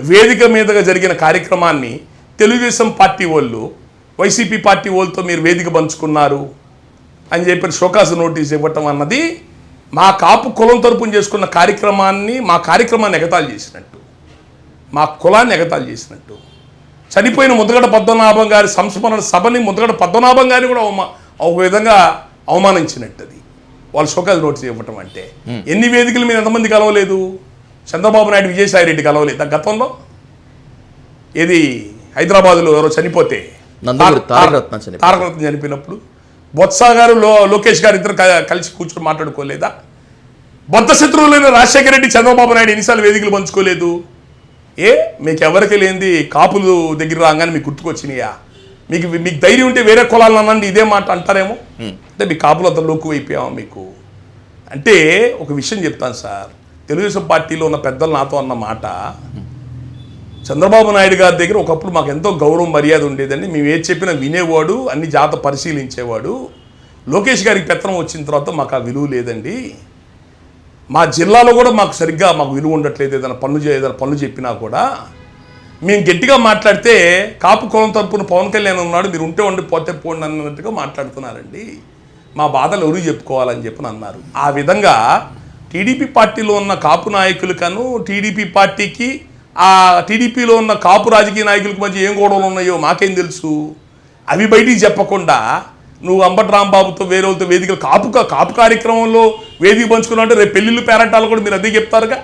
వేదిక మీదుగా జరిగిన కార్యక్రమాన్ని తెలుగుదేశం పార్టీ వాళ్ళు వైసీపీ పార్టీ వాళ్ళతో మీరు వేదిక పంచుకున్నారు అని చెప్పి షోకాసు నోటీస్ ఇవ్వటం అన్నది మా కాపు కులం తరపున చేసుకున్న కార్యక్రమాన్ని, మా కార్యక్రమాన్ని ఎగతాళి చేసినట్టు, మా కులాన్ని ఎగతాళి చేసినట్టు. చనిపోయిన ముద్దగడ పద్మనాభం గారి సంస్మరణ సభని ముద్దగడ పద్మనాభం గారిని కూడా ఒక విధంగా అవమానించినట్టు. అది వాళ్ళు షోకాజ్ నోటీస్ ఇవ్వటం అంటే. ఎన్ని వేదికల మీద ఎంతమంది కలవలేదు? చంద్రబాబు నాయుడు విజయసాయి రెడ్డి కలవలేదు గతంలో. ఏది హైదరాబాద్లో ఎవరో చనిపోతే తారకరత్న చనిపోయినప్పుడు బొత్స గారు లోకేష్ గారు ఇద్దరు కలిసి కూర్చొని మాట్లాడుకోలేదా? బొత్త శత్రువులైన రాజశేఖర రెడ్డి చంద్రబాబు నాయుడు ఎన్నిసార్లు వేదికలు పంచుకోలేదు? మీకు ఎవరికి లేనిది కాపులు దగ్గర రాగానే మీకు గుర్తుకొచ్చినాయా? మీకు ధైర్యం ఉంటే వేరే కులాలను అనండి ఇదే మాట అంటారేమో. అంటే మీ కాపులు అంత లోకు అయిపోయామా మీకు అంటే? ఒక విషయం చెప్తాను సార్, తెలుగుదేశం పార్టీలో ఉన్న పెద్దలు నాతో అన్న మాట, చంద్రబాబు నాయుడు గారి దగ్గర ఒకప్పుడు మాకు ఎంతో గౌరవం మర్యాద ఉండేదండి, మేము ఏది చెప్పినా వినేవాడు, అన్ని జాత పరిశీలించేవాడు. లోకేష్ గారికి పెత్తనం వచ్చిన తర్వాత మాకు ఆ విలువ లేదండి, మా జిల్లాలో కూడా మాకు సరిగ్గా విలువ ఉండట్లేదు, ఏదైనా పనులు చెప్పినా కూడా మేము గట్టిగా మాట్లాడితే కాపు కులం తరపున పవన్ కళ్యాణ్ ఉన్నాడు, మీరు ఉంటే ఉండి పోతే పోండి అన్నట్టుగా మాట్లాడుతున్నారండి, మా బాధలు ఎవరు చెప్పుకోవాలని చెప్పి అన్నారు. ఆ విధంగా టీడీపీ పార్టీలో ఉన్న కాపు నాయకులకను టీడీపీ పార్టీకి ఆ టీడీపీలో ఉన్న కాపు రాజకీయ నాయకులకు మధ్య ఏం గొడవలు ఉన్నాయో మాకేం తెలుసు? అవి బయటికి చెప్పకుండా నువ్వు అంబటి రాంబాబుతో వేరే వాళ్ళతో వేదికలు కాపు కార్యక్రమంలో వేదిక పంచుకున్నావు అంటే రేపు పెళ్ళిళ్ళు పేరంటాలు కూడా మీరు అదే చెప్తారుగా,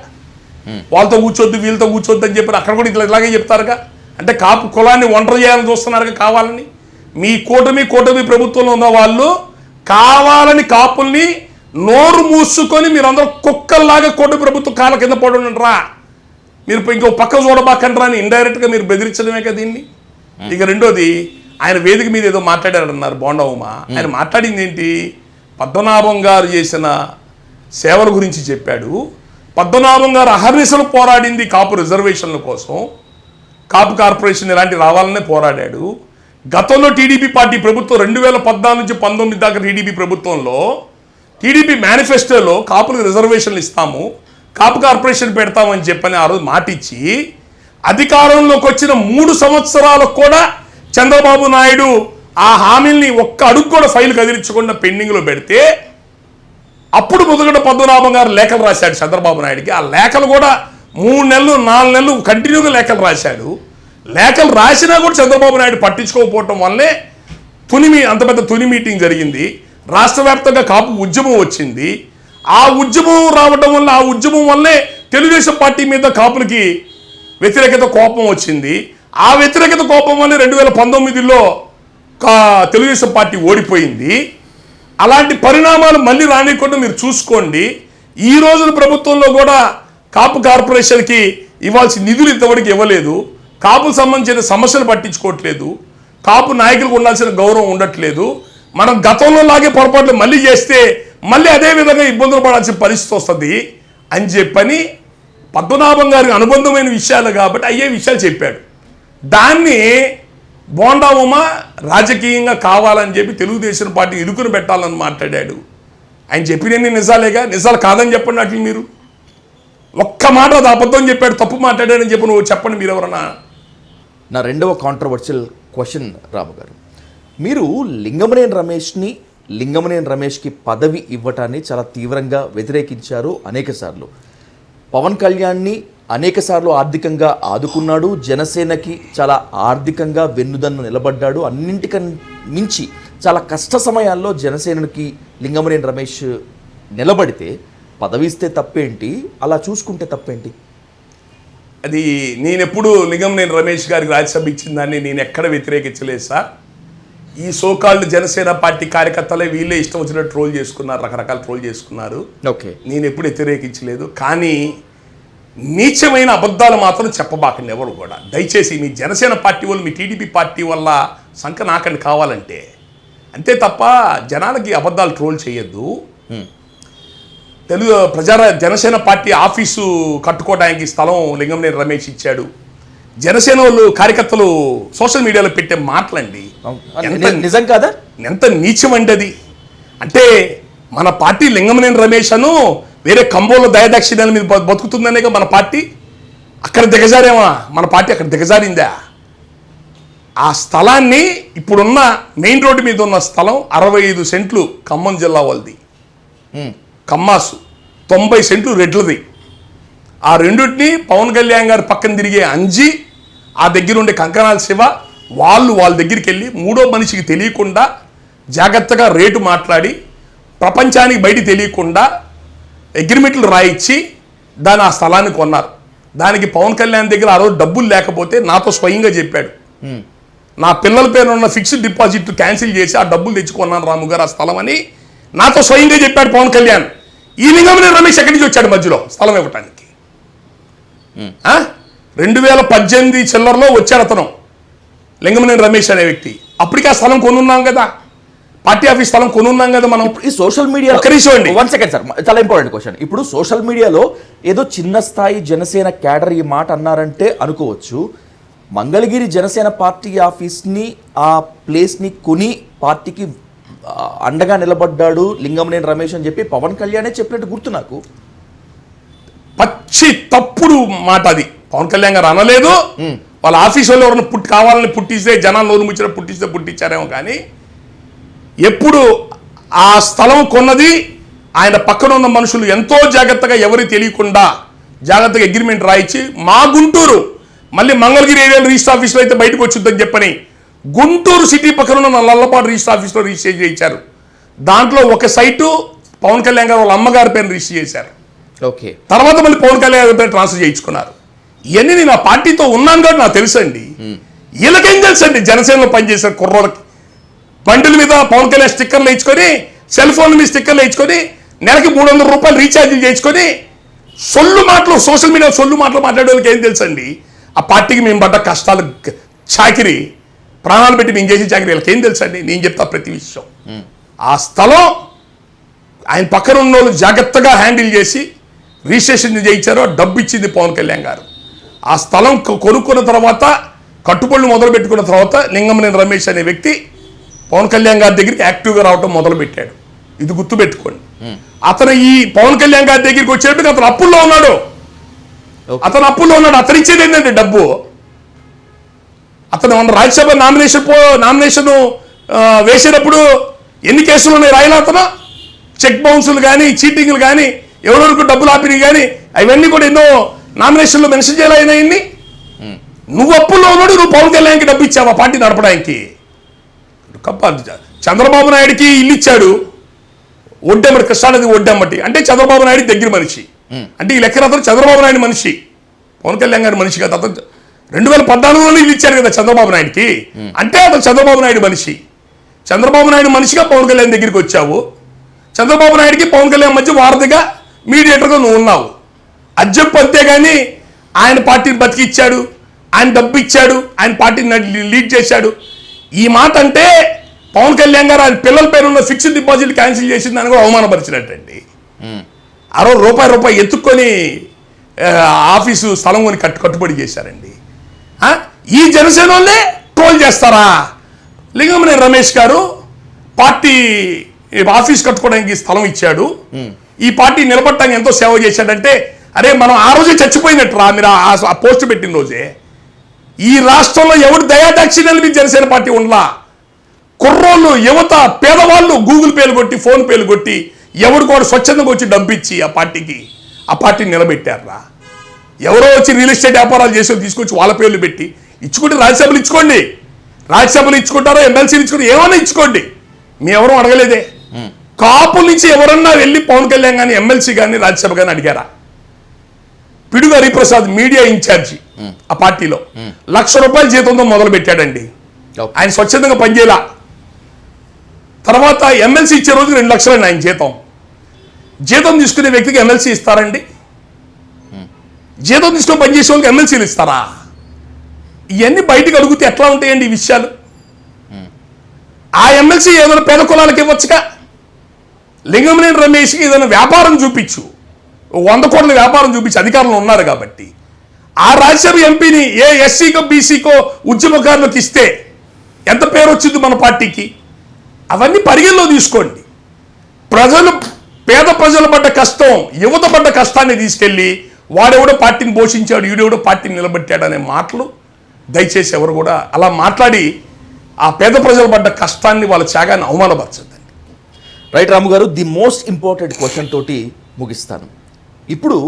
వాళ్ళతో కూర్చోద్దు వీళ్ళతో కూర్చోద్దు అని చెప్పి అక్కడ కూడా ఇలాగే చెప్తారుగా. అంటే కాపు కులాన్ని ఒంటరి చేయాలని చూస్తున్నారుగా కావాలని. మీ కూటమి ప్రభుత్వంలో ఉన్న వాళ్ళు కావాలని కాపుల్ని నోరు మూసుకొని మీరందరూ కుక్కల్లాగా కూటమి ప్రభుత్వం కాళ్ళ కింద పడుండ్రా, మీరు ఇంకో పక్క చూడబాకండ్రా అని ఇండైరెక్ట్గా మీరు బెదిరించడమే కదా దీన్ని. ఇక రెండోది, ఆయన వేదిక మీద ఏదో మాట్లాడారన్నారు బోండా ఉమా. ఆయన మాట్లాడింది ఏంటి? పద్మనాభం గారు చేసిన సేవల గురించి చెప్పాడు. పద్మనాభం గారు అహర్నిశలు పోరాడింది కాపు రిజర్వేషన్ల కోసం, కాపు కార్పొరేషన్ ఇలాంటి రావాలనే పోరాడాడు. గతంలో టీడీపీ పార్టీ ప్రభుత్వం 2014 నుంచి 19 దాకా టీడీపీ ప్రభుత్వంలో టీడీపీ మేనిఫెస్టోలో కాపులకు రిజర్వేషన్లు ఇస్తాము, కాపు కార్పొరేషన్ పెడతామని చెప్పని ఆ రోజు మాటిచ్చి అధికారంలోకి వచ్చిన 3 సంవత్సరాలకు కూడా చంద్రబాబు నాయుడు ఆ హామీల్ని ఒక్క అడుగు కూడా ఫైల్ కదిలించకుండా పెండింగ్లో పెడితే అప్పుడు ముదుగడ పద్మనాభం గారు లేఖలు రాశాడు చంద్రబాబు నాయుడికి. ఆ లేఖలు కూడా 3 నెలలు 4 నెలలు కంటిన్యూగా లేఖలు రాశాడు. లేఖలు రాసినా కూడా చంద్రబాబు నాయుడు పట్టించుకోకపోవటం వల్లే అంత పెద్ద తుని మీటింగ్ జరిగింది. రాష్ట్ర వ్యాప్తంగా కాపు ఉద్యమం వచ్చింది. ఆ ఉద్యమం రావడం వల్ల ఆ ఉద్యమం వల్లే తెలుగుదేశం పార్టీ మీద కాపులకి వ్యతిరేకత కోపం వచ్చింది. ఆ వ్యతిరేకత కోపం వల్లే 2019లో తెలుగుదేశం పార్టీ ఓడిపోయింది. అలాంటి పరిణామాలు మళ్ళీ రానికుండా మీరు చూసుకోండి. ఈ రోజున ప్రభుత్వంలో కూడా కాపు కార్పొరేషన్కి ఇవ్వాల్సిన నిధులు ఇంతవరకు ఇవ్వలేదు. కాపుకు సంబంధించిన సమస్యలు పట్టించుకోవట్లేదు. కాపు నాయకులకు ఉండాల్సిన గౌరవం ఉండట్లేదు. మనం గతంలో లాగే పొరపాట్లు మళ్ళీ చేస్తే మళ్ళీ అదే విధంగా ఇబ్బందులు పడాల్సిన పరిస్థితి వస్తుంది అని చెప్పని పద్మనాభం గారికి అనుబంధమైన విషయాలు కాబట్టి అయ్యే విషయాలు చెప్పాడు. దాన్ని బోండా ఉమ రాజకీయంగా కావాలని చెప్పి తెలుగుదేశం పార్టీ ఇరుకుని పెట్టాలని మాట్లాడాడు. ఆయన చెప్పినన్ని నిజాలేగా, నిజాలు కాదని చెప్పండి. అట్లా మీరు ఒక్క మాట అది అబద్ధం చెప్పాడు, తప్పు మాట్లాడాడని చెప్పి నువ్వు చెప్పండి మీరు ఎవరన్నా. నా రెండవ కాంట్రవర్షియల్ క్వశ్చన్ రాము గారు, మీరు లింగమనేని రమేష్కి పదవి ఇవ్వటాన్ని చాలా తీవ్రంగా వ్యతిరేకించారు అనేకసార్లు. పవన్ కళ్యాణ్ని అనేకసార్లు ఆర్థికంగా ఆదుకున్నాడు, జనసేనకి చాలా ఆర్థికంగా వెన్నుదన్ను నిలబడ్డాడు. అన్నింటికన్నా మించి చాలా కష్ట సమయాల్లో జనసేనకి లింగమనేని రమేష్ నిలబడితే పదవి ఇస్తే తప్పేంటి, అలా చూసుకుంటే తప్పేంటి? అది నేనెప్పుడు లింగమనేని రమేష్ గారికి రాజ్యసభ ఇచ్చిన దాన్ని నేను ఎక్కడ వ్యతిరేకించలేదు సార్. ఈ సోకాళ్ళు జనసేన పార్టీ కార్యకర్తలే వీళ్ళే ఇష్టం వచ్చినట్టు ట్రోల్ చేసుకున్నారు, రకరకాల ట్రోల్ చేసుకున్నారు. ఓకే, నేను ఎప్పుడు వ్యతిరేకించలేదు. కానీ నీచమైన అబద్ధాలు మాత్రం చెప్పబాకండి ఎవరు కూడా. దయచేసి మీ జనసేన పార్టీ వాళ్ళు, మీ టీడీపీ పార్టీ వల్ల సంఖ నాకండి కావాలంటే, అంతే తప్ప జనాలకి అబద్ధాలు ట్రోల్ చేయొద్దు. జనసేన పార్టీ ఆఫీసు కట్టుకోవడానికి స్థలం లింగంనేని రమేష్ ఇచ్చాడు. జనసేన వాళ్ళు కార్యకర్తలు సోషల్ మీడియాలో పెట్టే మాటలండి నిజం కాదా? ఎంత నీచం అండి అది. అంటే మన పార్టీ లింగంనేని రమేష్ అను వేరే కంబోలో దయదక్షిణాల మీద బతుకుతుందనే మన పార్టీ. అక్కడ దిగజారేమా మన పార్టీ? అక్కడ దిగజారిందా? ఆ స్థలాన్ని ఇప్పుడున్న మెయిన్ రోడ్డు మీద ఉన్న స్థలం 65 సెంట్లు ఖమ్మం జిల్లా వాళ్ళది, కమ్మాసు. 90 సెంట్లు రెడ్లది. ఆ రెండింటిని పవన్ కళ్యాణ్ గారు పక్కన తిరిగే అంజి, ఆ దగ్గర ఉండే కంకణాల శివ, వాళ్ళ దగ్గరికి వెళ్ళి మూడో మనిషికి తెలియకుండా జాగ్రత్తగా రేటు మాట్లాడి ప్రపంచానికి బయట తెలియకుండా అగ్రిమెంట్లు రాయించి దాని ఆ స్థలాన్ని కొన్నారు. దానికి పవన్ కళ్యాణ్ దగ్గర ఆ రోజు డబ్బులు లేకపోతే నాతో స్వయంగా చెప్పాడు, నా పిల్లల పేరు ఉన్న ఫిక్స్డ్ డిపాజిట్ క్యాన్సిల్ చేసి ఆ డబ్బులు తెచ్చుకున్నాను రాము గారు ఆ స్థలం అని నాతో స్వయంగా చెప్పాడు పవన్ కళ్యాణ్. ఈ లింగంనేని రమేష్ ఎక్కడి నుంచి వచ్చాడు మధ్యలో స్థలం ఇవ్వటానికి? 2018 చిల్లరలో వచ్చాడు అతను, లింగంనేని రమేష్ అనే వ్యక్తి. అప్పటికే ఆ స్థలం కొనున్నాం కదా, పార్టీ ఆఫీస్ స్థలం కొనున్నాం కదా మనం. ఈ social media, one second sir, చాలా ఇంపార్టెంట్ క్వశ్చన్. ఇప్పుడు సోషల్ మీడియాలో ఏదో చిన్న స్థాయి జనసేన క్యాడర్ ఈ మాట అన్నారంటే అనుకోవచ్చు. మంగళగిరి జనసేన పార్టీ ఆఫీస్ని, ఆ ప్లేస్ని కొని పార్టీకి అండగా నిలబడ్డాడు లింగంనేని రమేష్ అని చెప్పి పవన్ కళ్యాణే చెప్పినట్టు గుర్తు నాకు. పచ్చి తప్పుడు మాట అది. పవన్ కళ్యాణ్ గారు అనలేదు. వాళ్ళ ఆఫీస్ వాళ్ళు ఎవరైనా కావాలని పుట్టిస్తే, జనాలు నోరు ముచ్చిన పుట్టించారేమో కానీ ఎప్పుడు ఆ స్థలం కొన్నది ఆయన పక్కన ఉన్న మనుషులు ఎంతో జాగ్రత్తగా, ఎవరికి తెలియకుండా జాగ్రత్తగా అగ్రిమెంట్ రాయించి, మా గుంటూరు మళ్ళీ మంగళగిరి ఏరియా రిజిస్టర్ ఆఫీస్లో అయితే బయటకు వచ్చిందని చెప్పని గుంటూరు సిటీ పక్కన ఉన్న నల్లపాడు రిజిస్టర్ ఆఫీస్లో రిజిస్టర్ చేయించారు. దాంట్లో ఒక సైటు పవన్ కళ్యాణ్ గారు వాళ్ళ అమ్మగారి పేరు రిజిస్టర్ చేశారు. ఓకే, తర్వాత మళ్ళీ పవన్ కళ్యాణ్ గారి పేరు ట్రాన్స్ఫర్ చేయించుకున్నారు. ఇవన్నీ నేను ఆ పార్టీతో ఉన్నాను కాబట్టి నాకు తెలుసు అండి. వీళ్ళకేం తెలుసు అండి? జనసేనలో పనిచేశారు కుర్రోళ్ళకి బండిల మీద పవన్ కళ్యాణ్ స్టిక్కర్లు వేయించుకొని, సెల్ ఫోన్ మీద స్టిక్కర్లు వేయించుకొని, నెలకి 300 రూపాయలు రీఛార్జీలు చేయించుకొని సొల్లు మాటలు, సోషల్ మీడియా సొల్లు మాటలు మాట్లాడే వాళ్ళకి ఏం తెలుసు అండి? ఆ పార్టీకి మేము పడ్డ కష్టాలు, చాకిరి, ప్రాణాలు పెట్టి మేము చేసే చాకిరి వీళ్ళకి ఏం తెలుసు అండి? నేను చెప్తా ప్రతి విషయం. ఆ స్థలం ఆయన పక్కన ఉన్న వాళ్ళు జాగ్రత్తగా హ్యాండిల్ చేసి రిజిస్ట్రేషన్ చేయించారో, డబ్బు ఇచ్చింది పవన్ కళ్యాణ్ గారు. ఆ స్థలం కొనుక్కున్న తర్వాత, కట్టుబడులు మొదలు పెట్టుకున్న తర్వాత లింగంనేని రమేష్ అనే వ్యక్తి పవన్ కళ్యాణ్ గారి దగ్గరికి యాక్టివ్గా రావటం మొదలు పెట్టాడు. ఇది గుర్తుపెట్టుకోండి. అతను ఈ పవన్ కళ్యాణ్ గారి దగ్గరికి వచ్చేటప్పుడు అతను అప్పుల్లో ఉన్నాడు. అతను ఇచ్చేది ఏంటంటే డబ్బు. అతను మన రాజ్యసభ నామినేషన్ వేసేటప్పుడు ఎన్ని కేసులు ఉన్నాయి రాయలా? అతను చెక్ బౌన్సులు కానీ, చీటింగ్లు కానీ, ఎవరెవరికి డబ్బులు ఆపినవి కానీ, అవన్నీ కూడా ఎన్నో నామినేషన్లో మెన్షన్ చేయాలి. నువ్వు అప్పుల్లో ఉన్నాడు, నువ్వు పవన్ కళ్యాణ్కి డబ్బు ఇచ్చావు ఆ పార్టీ నడపడానికి. చంద్రబాబు నాయుడికి ఇల్లు ఇచ్చాడు, ఒడ్డెమ్మటి, కృష్ణానది ఒడ్డెమ్మటి. అంటే చంద్రబాబు నాయుడు దగ్గర మనిషి. అంటే ఈ లెక్కన అతను చంద్రబాబు నాయుడు మనిషి, పవన్ కళ్యాణ్ గారి మనిషి కదా. అతను 2014లో ఇల్లు ఇచ్చారు కదా చంద్రబాబు నాయుడికి. అంటే అతను చంద్రబాబు నాయుడు మనిషి. చంద్రబాబు నాయుడు మనిషిగా పవన్ కళ్యాణ్ దగ్గరికి వచ్చావు. చంద్రబాబు నాయుడికి పవన్ కళ్యాణ్ మధ్య వారధిగా, మీడియేటర్గా నువ్వు ఉన్నావు. అది చెప్పు, అంతేగాని ఆయన పార్టీని బతికిచ్చాడు, ఆయన డబ్బు ఇచ్చాడు, ఆయన పార్టీని లీడ్ చేశాడు, ఈ మాట అంటే పవన్ కళ్యాణ్ గారు ఆయన పిల్లల పేరు ఉన్న ఫిక్స్డ్ డిపాజిట్ క్యాన్సిల్ చేసింది దాన్ని కూడా అవమానపరిచినట్టండి. ఆ రోజు రూపాయి ఎత్తుక్కొని ఆఫీసు స్థలం కొని కట్టుబడి చేశారండి. ఈ జనసేన వాళ్ళే ట్రోల్ చేస్తారా? లింగంనేని రమేష్ గారు పార్టీ ఆఫీస్ కట్టుకోవడానికి స్థలం ఇచ్చాడు, ఈ పార్టీ నిలబడటానికి ఎంతో సేవ చేశాడంటే, అరే మనం ఆ రోజే చచ్చిపోయినట్టు రా. మీరు ఆ పోస్ట్ పెట్టిన రోజే ఈ రాష్ట్రంలో ఎవరు దయాదాక్షిణ్యాలు మీ జనసేన పార్టీ ఉండలా. కుర్రోళ్ళు, యువత, పేదవాళ్ళు గూగుల్ పేలు కొట్టి, ఫోన్ పేలు కొట్టి, ఎవరు కూడా స్వచ్ఛందంగా వచ్చి డబ్బు ఇచ్చి ఆ పార్టీని నిలబెట్టారా? ఎవరో వచ్చి రియల్ ఎస్టేట్ వ్యాపారాలు చేసి తీసుకొచ్చి వాళ్ళ పేర్లు పెట్టి ఇచ్చుకుంటే రాజ్యసభలు ఇచ్చుకోండి, రాజ్యసభలు ఇచ్చుకుంటారో, ఎమ్మెల్సీలు ఇచ్చుకుంటారో, ఏమన్నా ఇచ్చుకోండి, మీ ఎవరూ అడగలేదే. కాపుల నుంచి ఎవరన్నా వెళ్ళి పవన్ కళ్యాణ్ కానీ, ఎమ్మెల్సీ కానీ, రాజ్యసభ కానీ అడిగారా? పిడుగు హరిప్రసాద్ మీడియా ఇన్ఛార్జి ఆ పార్టీలో ₹1,00,000 జీతంతో మొదలు పెట్టాడండి. ఆయన స్వచ్ఛందంగా పనిచేయాల. తర్వాత ఎమ్మెల్సీ ఇచ్చే రోజు 2 లక్షలు ఆయన జీతం తీసుకునే వ్యక్తికి ఎమ్మెల్సీ ఇస్తారండి? జీతం తీసుకొని పనిచేసే వాళ్ళకి ఎమ్మెల్సీలు ఇస్తారా? ఇవన్నీ బయటకు అడిగితే ఎట్లా ఉంటాయండి ఈ విషయాలు? ఆ ఎమ్మెల్సీ ఏదైనా పేద కులాలకు ఇవ్వచ్చుగా. లింగమనేని రమేష్కి ఏదైనా వ్యాపారం చూపించు, 100 కోట్ల వ్యాపారం చూపించి అధికారంలో ఉన్నారు కాబట్టి ఆ రాజ్యసభ ఎంపీని ఏ ఎస్సీకో బీసీకో ఉద్యమకారులకు ఇస్తే ఎంత పేరు వచ్చింది మన పార్టీకి? అవన్నీ పరిగణలో తీసుకోండి. పేద ప్రజలు పడ్డ కష్టం, యువత పడ్డ కష్టాన్ని తీసుకెళ్ళి వాడెవడో పార్టీని పోషించాడు, ఈడెవడో పార్టీని నిలబెట్టాడు అనే మాటలు దయచేసి ఎవరు కూడా అలా మాట్లాడి ఆ పేద ప్రజలు పడ్డ కష్టాన్ని, వాళ్ళ త్యాగాన్ని అవమానపరచద్దండి. రైట్ రాము గారు, ది మోస్ట్ ఇంపార్టెంట్ క్వశ్చన్ తోటి ముగిస్తాను. ఇప్పుడు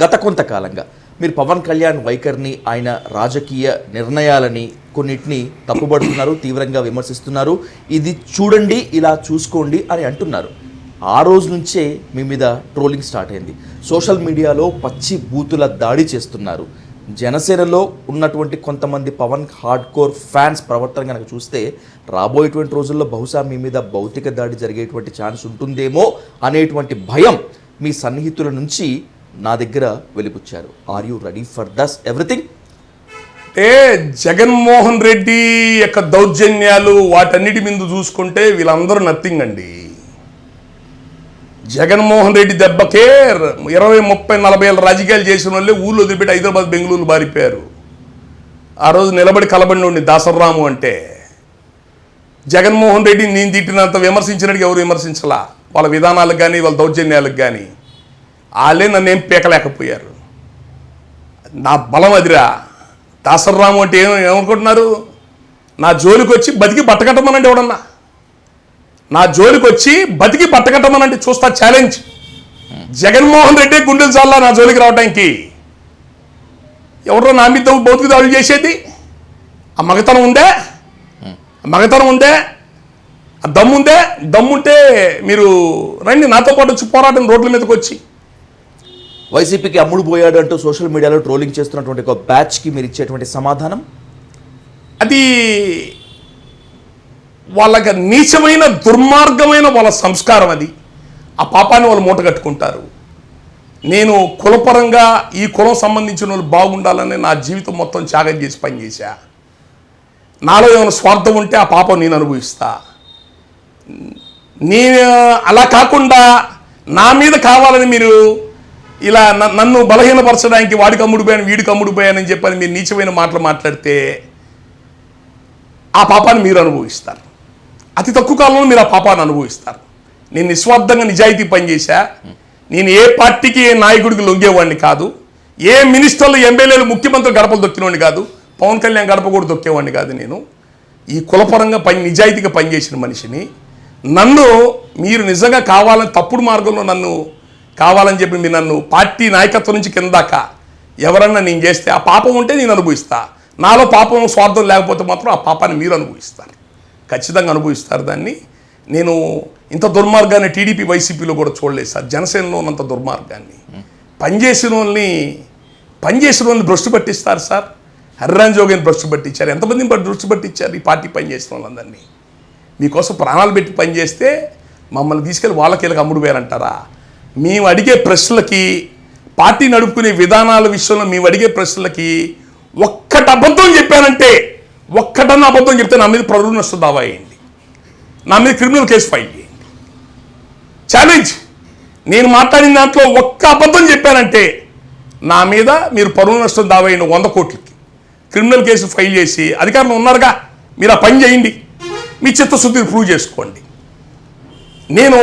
గత కొంతకాలంగా మీరు పవన్ కళ్యాణ్ వైఖరిని, ఆయన రాజకీయ నిర్ణయాలని కొన్నిటిని తప్పుబడుతున్నారు, తీవ్రంగా విమర్శిస్తున్నారు. ఇది చూడండి, ఇలా చూసుకోండి అని అంటున్నారు. ఆ రోజు నుంచే మీ మీద ట్రోలింగ్ స్టార్ట్ అయింది. సోషల్ మీడియాలో పచ్చి బూతుల దాడి చేస్తున్నారు. జనసేనలో ఉన్నటువంటి కొంతమంది పవన్ హార్డ్ కోర్ ఫ్యాన్స్ ప్రవర్తన కనుక చూస్తే రాబోయేటువంటి రోజుల్లో బహుశా మీ మీద భౌతిక దాడి జరిగేటువంటి ఛాన్స్ ఉంటుందేమో అనేటువంటి భయం మీ సన్నిహితుల నుంచి నా దగ్గర వెలిపుచ్చారు. Are you ready for this everything? అంటే జగన్మోహన్ రెడ్డి యొక్క దౌర్జన్యాలు వాటన్నిటి మీద చూసుకుంటే వీళ్ళందరూ నథింగ్ అండి. జగన్మోహన్ రెడ్డి దెబ్బకే 20, 30, 40 ఏళ్ళ రాజకీయాలు చేసిన వాళ్ళే ఊళ్ళో వదిలిపెట్టి హైదరాబాద్, బెంగళూరు బారిపోయారు. ఆ రోజు నిలబడి కలబడి దాసరాము అంటే జగన్మోహన్ రెడ్డి నేను తిట్టినంత విమర్శించినట్టు ఎవరు విమర్శించలా. వాళ్ళ విధానాలకు కానీ వాళ్ళ దౌర్జన్యాలకు కానీ వాళ్ళే నన్నేం పీకలేకపోయారు. నా బలం అదిరా. దాసరాము అంటే ఏమనుకుంటున్నారు? నా జోలికి వచ్చి బతికి బట్టకట్టమనంటే ఎవడన్నా, నా జోలికి వచ్చి బతికి బట్టకట్టమనంటే చూస్తా ఛాలెంజ్. జగన్మోహన్ రెడ్డి గుండెలు చాలా నా జోలికి రావడానికి. ఎవరో నా మీద భౌతిక దాడులు చేసేది? ఆ మగతనం ఉందే, ఆ దమ్ముంటే మీరు రండి నాతో పాటు వచ్చి పోరాటం రోడ్ల మీదకి వచ్చి. వైసీపీకి అమ్ముడు పోయాడు అంటూ సోషల్ మీడియాలో ట్రోలింగ్ చేస్తున్నటువంటి ఒక బ్యాచ్కి మీరు ఇచ్చేటువంటి సమాధానం? అది వాళ్ళకి నీచమైన దుర్మార్గమైన వాళ్ళ సంస్కారం. అది ఆ పాపాన్ని వాళ్ళు మూట కట్టుకుంటారు. నేను కులపరంగా ఈ కులం సంబంధించిన వాళ్ళు బాగుండాలని నా జీవితం మొత్తం త్యాగం చేసి పనిచేశా. నాలో ఏమైనా స్వార్థం ఉంటే ఆ పాపం నేను అనుభవిస్తా. నేను అలా కాకుండా నా మీద కావాలని మీరు ఇలా నన్ను బలహీనపరచడానికి వాడికి అమ్ముడిపోయాను, వీడికి అమ్ముడిపోయానని చెప్పని మీరు నీచమైన మాటలు మాట్లాడితే ఆ పాపాన్ని మీరు అనుభవిస్తారు. అతి తక్కువ కాలంలో మీరు ఆ పాపాన్ని అనుభవిస్తారు. నేను నిస్వార్థంగా నిజాయితీ పనిచేశా. నేను ఏ పార్టీకి, ఏ నాయకుడికి లొంగేవాడిని కాదు. ఏ మినిస్టర్లు, ఎమ్మెల్యేలు, ముఖ్యమంత్రులు గడపలు దొక్కినవాడిని కాదు. పవన్ కళ్యాణ్ గడప కూడా దొక్కేవాడిని కాదు. నేను ఈ కులపరంగా నిజాయితీగా పనిచేసిన మనిషిని. నన్ను మీరు నిజంగా కావాలని తప్పుడు మార్గంలో నన్ను కావాలని చెప్పి మీరు నన్ను పార్టీ నాయకత్వం నుంచి కిందాక ఎవరన్నా నేను చేస్తే ఆ పాపం ఉంటే నేను అనుభవిస్తా. నాలో పాపం, స్వార్థం లేకపోతే మాత్రం ఆ పాపాన్ని మీరు అనుభవిస్తారు. ఖచ్చితంగా అనుభవిస్తారు దాన్ని. నేను ఇంత దుర్మార్గాన్ని టీడీపీ, వైసీపీలో కూడా చూడలేదు సార్. జనసేనలో ఉన్నంత దుర్మార్గాన్ని పనిచేసిన వాళ్ళని భ్రష్టు పట్టిస్తారు సార్. హరిరామ్ జోగిని భ్రష్టు పట్టించారు. ఎంతమందిని భ్రష్టు పట్టించారు ఈ పార్టీ పనిచేసిన వాళ్ళందరినీ. మీకోసం ప్రాణాలు పెట్టి పనిచేస్తే మమ్మల్ని తీసుకెళ్ళి వాళ్ళకి అమ్ముడు పోయారంటారా? మేము అడిగే ప్రశ్నలకి, పార్టీ నడుపుకునే విధానాల విషయంలో మేము అడిగే ప్రశ్నలకి ఒక్కటి అబద్ధం చెప్పానంటే, ఒక్కటన్నా అబద్ధం చెప్తే నా మీద పరువు నష్టం దావా వేయండి, నా మీద క్రిమినల్ కేసు ఫైల్ చేయండి. ఛాలెంజ్. నేను మాట్లాడిన దాంట్లో ఒక్క అబద్ధం చెప్పానంటే నా మీద మీరు పరువు నష్టం దావా వేయండి. 100 కోట్లకి క్రిమినల్ కేసు ఫైల్ చేసి అధికారులు ఉన్నారుగా, మీరు ఆ పని చేయండి. మీ చిత్తశుద్ధిని ప్రూవ్ చేసుకోండి. నేను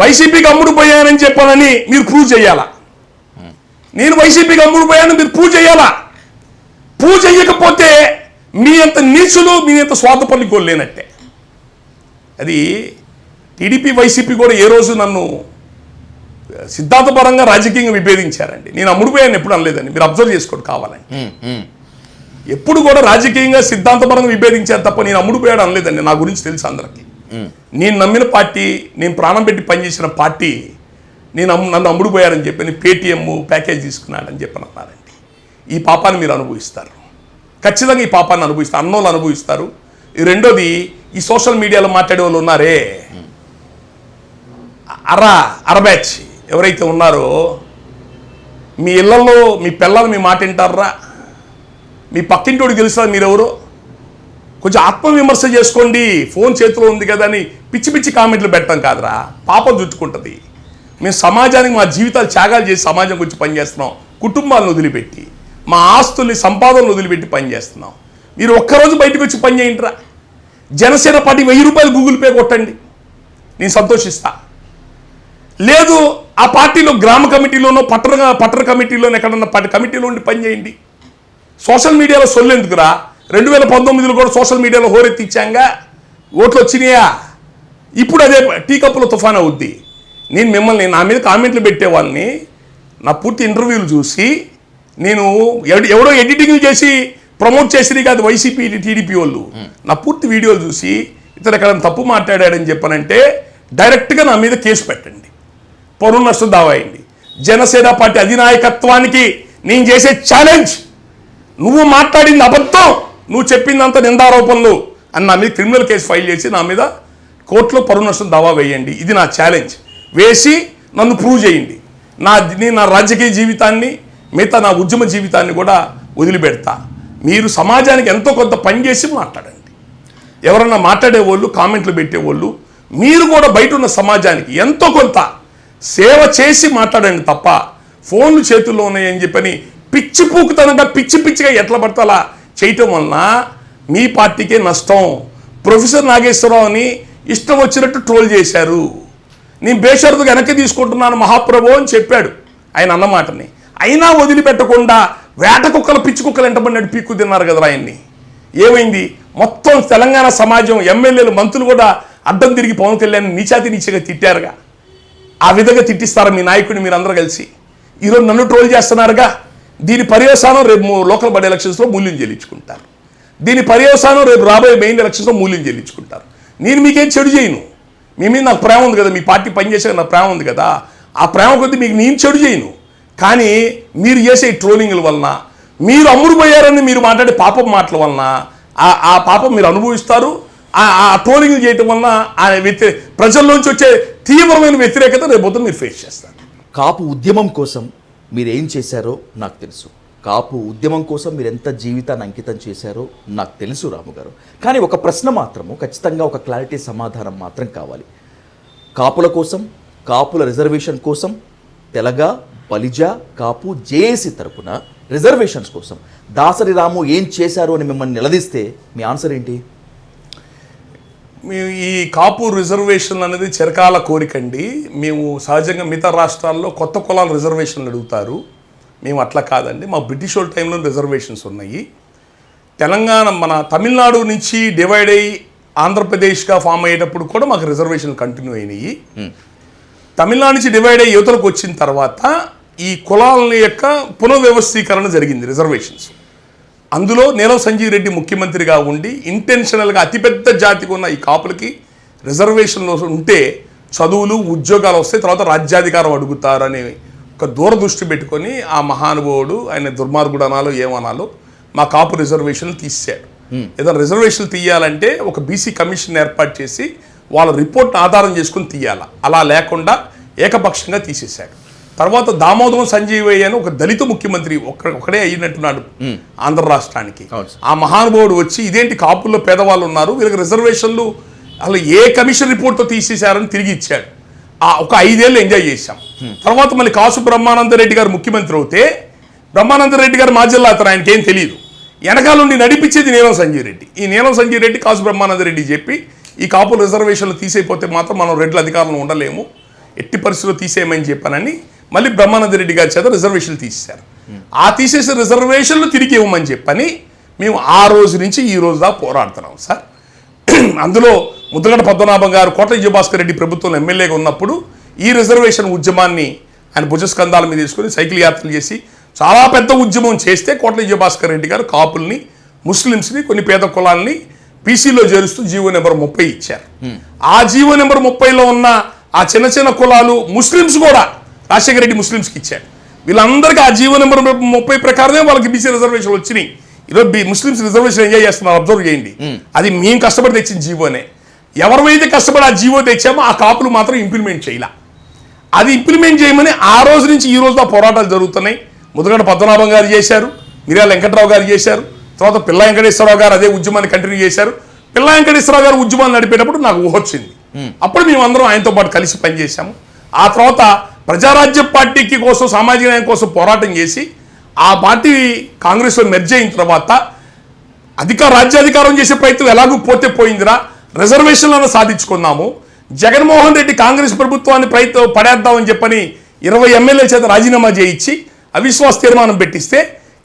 వైసీపీకి అమ్ముడు పోయానని చెప్పానని మీరు ప్రూవ్ చేయాలా? నేను వైసీపీకి అమ్ముడు పోయానని మీరు ప్రూవ్ చేయాలా? ప్రూవ్ చేయకపోతే మీ అంత నీచులు, మీ అంత స్వార్థపల్లి లేనట్టే. అది టీడీపీ, వైసీపీ కూడా ఏ రోజు నన్ను సిద్ధాంతపరంగా రాజకీయంగా విభేదించారండి. నేను అమ్ముడుపోయాను ఎప్పుడు అనలేదండి. మీరు అబ్జర్వ్ చేసుకోండి కావాలని. ఎప్పుడు కూడా రాజకీయంగా సిద్ధాంతపరంగా విభేదించారు తప్ప నేను అమ్ముడుపోయాడు అనలేదండి. నా గురించి తెలుసు అందరికీ. నేను నమ్మిన పార్టీ, నేను ప్రాణం పెట్టి పనిచేసిన పార్టీ నన్ను అమ్ముడుపోయారని చెప్పి నేను పేటీఎం ప్యాకేజ్ తీసుకున్నాడని చెప్పని అన్నారండి. ఈ పాపాన్ని మీరు అనుభవిస్తారు. ఖచ్చితంగా ఈ పాపాన్ని అనుభవిస్తారు. అన్నోళ్ళు అనుభవిస్తారు. ఈ రెండోది, ఈ సోషల్ మీడియాలో మాట్లాడే వాళ్ళు ఉన్నారే, అర బ్యాచ్ ఎవరైతే ఉన్నారో మీ ఇళ్లలో మీ పిల్లలు మీ మాట వింటారా? మీ పక్కింటోడు గెలుస్తా మీరెవరు? కొంచెం ఆత్మవిమర్శ చేసుకోండి. ఫోన్ చేతిలో ఉంది కదా అని పిచ్చి పిచ్చి కామెంట్లు పెట్టడం కాదురా, పాపం చుట్టుకుంటుంది. మేము సమాజానికి మా జీవితాలు త్యాగాలు చేసి సమాజం గురించి పనిచేస్తున్నాం. కుటుంబాలను వదిలిపెట్టి, మా ఆస్తుల్ని సంపాదనలు వదిలిపెట్టి పనిచేస్తున్నాం. మీరు ఒక్కరోజు బయటకు వచ్చి పని చేయండిరా. జనసేన పార్టీ 1000 రూపాయలు గూగుల్ పే కొట్టండి, నేను సంతోషిస్తా. లేదు ఆ పార్టీలో గ్రామ కమిటీలోనో పట్టణ కమిటీలోనో ఎక్కడన్నా కమిటీలో ఉండి పని చేయండి. సోషల్ మీడియాలో సొల్లెందుకురా? 2019లో కూడా సోషల్ మీడియాలో హోరెత్తి ఇచ్చాంగా, ఓట్లు వచ్చినాయా? ఇప్పుడు అదే టీ కప్పులో తుఫాన్ అవుద్ది. నేను మిమ్మల్ని నా మీద కామెంట్లు పెట్టే వాళ్ళని నా పూర్తి ఇంటర్వ్యూలు చూసి నేను ఎవడో ఎడిటింగ్ చేసి ప్రమోట్ చేసినవి కాదు వైసీపీ టీడీపీ వాళ్ళు. నా పూర్తి వీడియోలు చూసి ఇతను ఎక్కడైనా తప్పు మాట్లాడాడని చెప్పనంటే డైరెక్ట్గా నా మీద కేసు పెట్టండి, పరువు నష్టం దావా అయింది. జనసేన పార్టీ అధినాయకత్వానికి నేను చేసే ఛాలెంజ్, నువ్వు మాట్లాడింది అబద్ధం, నువ్వు చెప్పిందంత నిందారోపణలు అని నా మీద క్రిమినల్ కేసు ఫైల్ చేసి నా మీద కోర్టులో పరువు నష్టం దావా వేయండి. ఇది నా ఛాలెంజ్. వేసి నన్ను ప్రూవ్ చేయండి. నేను నా రాజకీయ జీవితాన్ని, మిగతా నా ఉద్యమ జీవితాన్ని కూడా వదిలిపెడతా. మీరు సమాజానికి ఎంతో కొంత పని చేసి మాట్లాడండి. ఎవరన్నా మాట్లాడేవాళ్ళు, కామెంట్లు పెట్టేవాళ్ళు, మీరు కూడా బయట ఉన్న సమాజానికి ఎంతో కొంత సేవ చేసి మాట్లాడండి తప్ప ఫోన్లు చేతుల్లో ఉన్నాయని చెప్పని పిచ్చి పూకుతనంగా పిచ్చి పిచ్చిగా ఎట్లా పడితే అలా చేయటం వలన మీ పార్టీకే నష్టం. ప్రొఫెసర్ నాగేశ్వరరావుని ఇష్టం వచ్చినట్టు ట్రోల్ చేశారు. నేను బేషరతుగా వెనక్కి తీసుకుంటున్నాను మహాప్రభు అని చెప్పాడు ఆయన అన్నమాటని. అయినా వదిలిపెట్టకుండా వేట కుక్కలు పిచ్చి కుక్కలు ఎంటబడినట్టు పీక్కు తిన్నారు కదా ఆయన్ని. ఏమైంది? మొత్తం తెలంగాణ సమాజం, ఎమ్మెల్యేలు, మంత్రులు కూడా అడ్డం తిరిగి పవన్ కళ్యాణ్ నీచాతిగా తిట్టారుగా. ఆ విధంగా తిట్టిస్తారు మీ నాయకుడిని మీరందరూ కలిసి. ఈరోజు నన్ను ట్రోల్ చేస్తున్నారుగా. దీని పర్యవసానం రేపు లోకల్ బాడీ ఎలక్షన్స్లో మూల్యం చెల్లించుకుంటారు. దీని పర్యవసానం రేపు రాబోయే మెయిన్ ఎలక్షన్స్లో మూల్యం చెల్లించుకుంటారు. నేను మీకేం చెడు చేయను. మీ మీద నాకు ప్రేమ ఉంది కదా, మీ పార్టీ పనిచేసే నాకు ప్రేమ ఉంది కదా, ఆ ప్రేమ కొద్దీ మీకు నేను చెడు చేయను. కానీ మీరు చేసే ట్రోలింగ్ల వలన, మీరు అమ్ముడు పోయారని మీరు మాట్లాడే పాపం మాటల వలన ఆ పాపం మీరు అనుభవిస్తారు. ఆ ట్రోలింగ్ చేయటం వలన ప్రజల్లోంచి వచ్చే తీవ్రమైన వ్యతిరేకత రేపొద్దున మీరు ఫేస్ చేస్తారు. కాపు ఉద్యమం కోసం మీరు ఏం చేశారో నాకు తెలుసు. కాపు ఉద్యమం కోసం మీరు ఎంత జీవితాన్ని అంకితం చేశారో నాకు తెలుసు రాము గారు. కానీ ఒక ప్రశ్న మాత్రము ఖచ్చితంగా ఒక క్లారిటీ సమాధానం మాత్రం కావాలి. కాపుల కోసం, కాపుల రిజర్వేషన్ కోసం తెలగ, బలిజ, కాపు, జేఏసీ తరపున రిజర్వేషన్స్ కోసం దాసరి రాము ఏం చేశారు అని మిమ్మల్ని నిలదీస్తే మీ ఆన్సర్ ఏంటి? మేము ఈ కాపు రిజర్వేషన్ అనేది చిరకాల కోరికండి. మేము సహజంగా మిగతా రాష్ట్రాల్లో కొత్త కులాల రిజర్వేషన్లు అడుగుతారు, మేము అట్లా కాదండి. మా బ్రిటిష్ వాళ్ళ టైంలో రిజర్వేషన్స్ ఉన్నాయి. తెలంగాణ మన తమిళనాడు నుంచి డివైడ్ అయ్యి ఆంధ్రప్రదేశ్గా ఫామ్ అయ్యేటప్పుడు కూడా మాకు రిజర్వేషన్లు కంటిన్యూ అయినాయి. తమిళనాడు నుంచి డివైడ్ అయ్యి యువతలకు వచ్చిన తర్వాత ఈ కులాల యొక్క పునర్వ్యవస్థీకరణ జరిగింది రిజర్వేషన్స్. అందులో నీలం సంజీవ్ రెడ్డి ముఖ్యమంత్రిగా ఉండి ఇంటెన్షనల్గా అతిపెద్ద జాతికి ఉన్న ఈ కాపులకి రిజర్వేషన్లు ఉంటే చదువులు, ఉద్యోగాలు వస్తాయి, తర్వాత రాజ్యాధికారం అడుగుతారు అనే ఒక దూరదృష్టి పెట్టుకొని ఆ మహానుభావుడు, ఆయన దుర్మార్గుడు అనాలో ఏమనాలో, మా కాపు రిజర్వేషన్లు తీసాడు. ఏదైనా రిజర్వేషన్లు తీయాలంటే ఒక బీసీ కమిషన్ ఏర్పాటు చేసి వాళ్ళ రిపోర్ట్ ఆధారం చేసుకుని తీయాలి. అలా లేకుండా ఏకపక్షంగా తీసేశాడు. తర్వాత దామోదరం సంజీవయ్య అని ఒక దళిత ముఖ్యమంత్రి ఒకడే అయినట్టున్నాడు ఆంధ్ర రాష్ట్రానికి. ఆ మహానుభావుడు వచ్చి ఇదేంటి కాపుల్లో పేదవాళ్ళు ఉన్నారు, వీళ్ళకి రిజర్వేషన్లు అసలు ఏ కమిషన్ రిపోర్ట్తో తీసేశారని తిరిగి ఇచ్చాడు. ఒక 5 ఏళ్ళు ఎంజాయ్ చేశాం. తర్వాత మళ్ళీ కాసు బ్రహ్మానందరెడ్డి గారు ముఖ్యమంత్రి అవుతే, బ్రహ్మానందరెడ్డి గారు మా జిల్లా అతను, ఆయనకేం తెలియదు, వెనకాల నుండి నడిపించేది నీలం సంజీవ్ రెడ్డి. ఈ నీలం సంజీవ్ రెడ్డి కాసు బ్రహ్మానందరెడ్డి చెప్పి ఈ కాపు రిజర్వేషన్లు తీసేయపోతే మాత్రం మనం రెడ్ల అధికారంలో ఉండలేము, ఎట్టి పరిస్థితుల్లో తీసేయమని చెప్పానని మళ్ళీ బ్రహ్మానందరెడ్డి గారి చేత రిజర్వేషన్లు తీసేశారు. ఆ తీసేసిన రిజర్వేషన్లు తిరిగి ఇవ్వమని చెప్పని మేము ఆ రోజు నుంచి ఈ రోజు దాకా పోరాడుతున్నాం సార్. అందులో ముద్రగడ పద్మనాభం గారు కోట్ల విజయభాస్కర్ రెడ్డి ప్రభుత్వంలో ఎమ్మెల్యేగా ఉన్నప్పుడు ఈ రిజర్వేషన్ ఉద్యమాన్ని ఆయన భుజస్కంధాల మీద తీసుకొని సైకిల్ యాత్రలు చేసి చాలా పెద్ద ఉద్యమం చేస్తే కోట్ల విజయభాస్కర్ రెడ్డి గారు కాపుల్ని, ముస్లిమ్స్ని, కొన్ని పేద కులాలని పీసీలో చేరుస్తూ జీవో నెంబర్ 30 ఇచ్చారు. ఆ జీవో నెంబర్ 30లో ఉన్న ఆ చిన్న చిన్న కులాలు ముస్లిమ్స్ కూడా రాజశేఖర రెడ్డి ముస్లిమ్స్కి ఇచ్చారు. వీళ్ళందరికీ ఆ జీవో నెంబర్ 30 ప్రకారమే వాళ్ళకి బీసీ రిజర్వేషన్ వచ్చినాయి. ఈరోజు ముస్లిమ్స్ రిజర్వేషన్ ఎంజాయ్ చేస్తున్నారు, అబ్జర్వ్ చేయండి. అది మేము కష్టపడి తెచ్చిన జీవోనే. ఎవరైతే కష్టపడి ఆ జీవో తెచ్చామో ఆ కాపులు మాత్రం ఇంప్లిమెంట్ చేయాల. అది ఇంప్లిమెంట్ చేయమని ఆ రోజు నుంచి ఈ రోజు పోరాటాలు జరుగుతున్నాయి. ముదగడ పద్మనాభం గారు చేశారు, మిర్యాల వెంకట్రావు గారు చేశారు, తర్వాత పిల్ల వెంకటేశ్వరరావు గారు అదే ఉద్యమాన్ని కంటిన్యూ చేశారు. పిల్ల వెంకటేశ్వరరావు గారు ఉద్యమాన్ని నడిపేటప్పుడు నాకు ఊహొచ్చింది. అప్పుడు మేమందరం ఆయనతో పాటు కలిసి పనిచేశాము. ఆ తర్వాత ప్రజారాజ్యం పార్టీకి కోసం, సామాజిక న్యాయం కోసం పోరాటం చేసి ఆ పార్టీ కాంగ్రెస్లో మెర్జ్ అయిన తర్వాత రాజ్యాధికారం చేసే ప్రయత్నం ఎలాగూ పోతే పోయిందిరా, రిజర్వేషన్లను సాధించుకున్నాము. జగన్మోహన్ రెడ్డి కాంగ్రెస్ ప్రభుత్వాన్ని పడేద్దామని చెప్పని 20 ఎమ్మెల్యేల చేత రాజీనామా చేయించి అవిశ్వాస తీర్మానం పెట్టిస్తే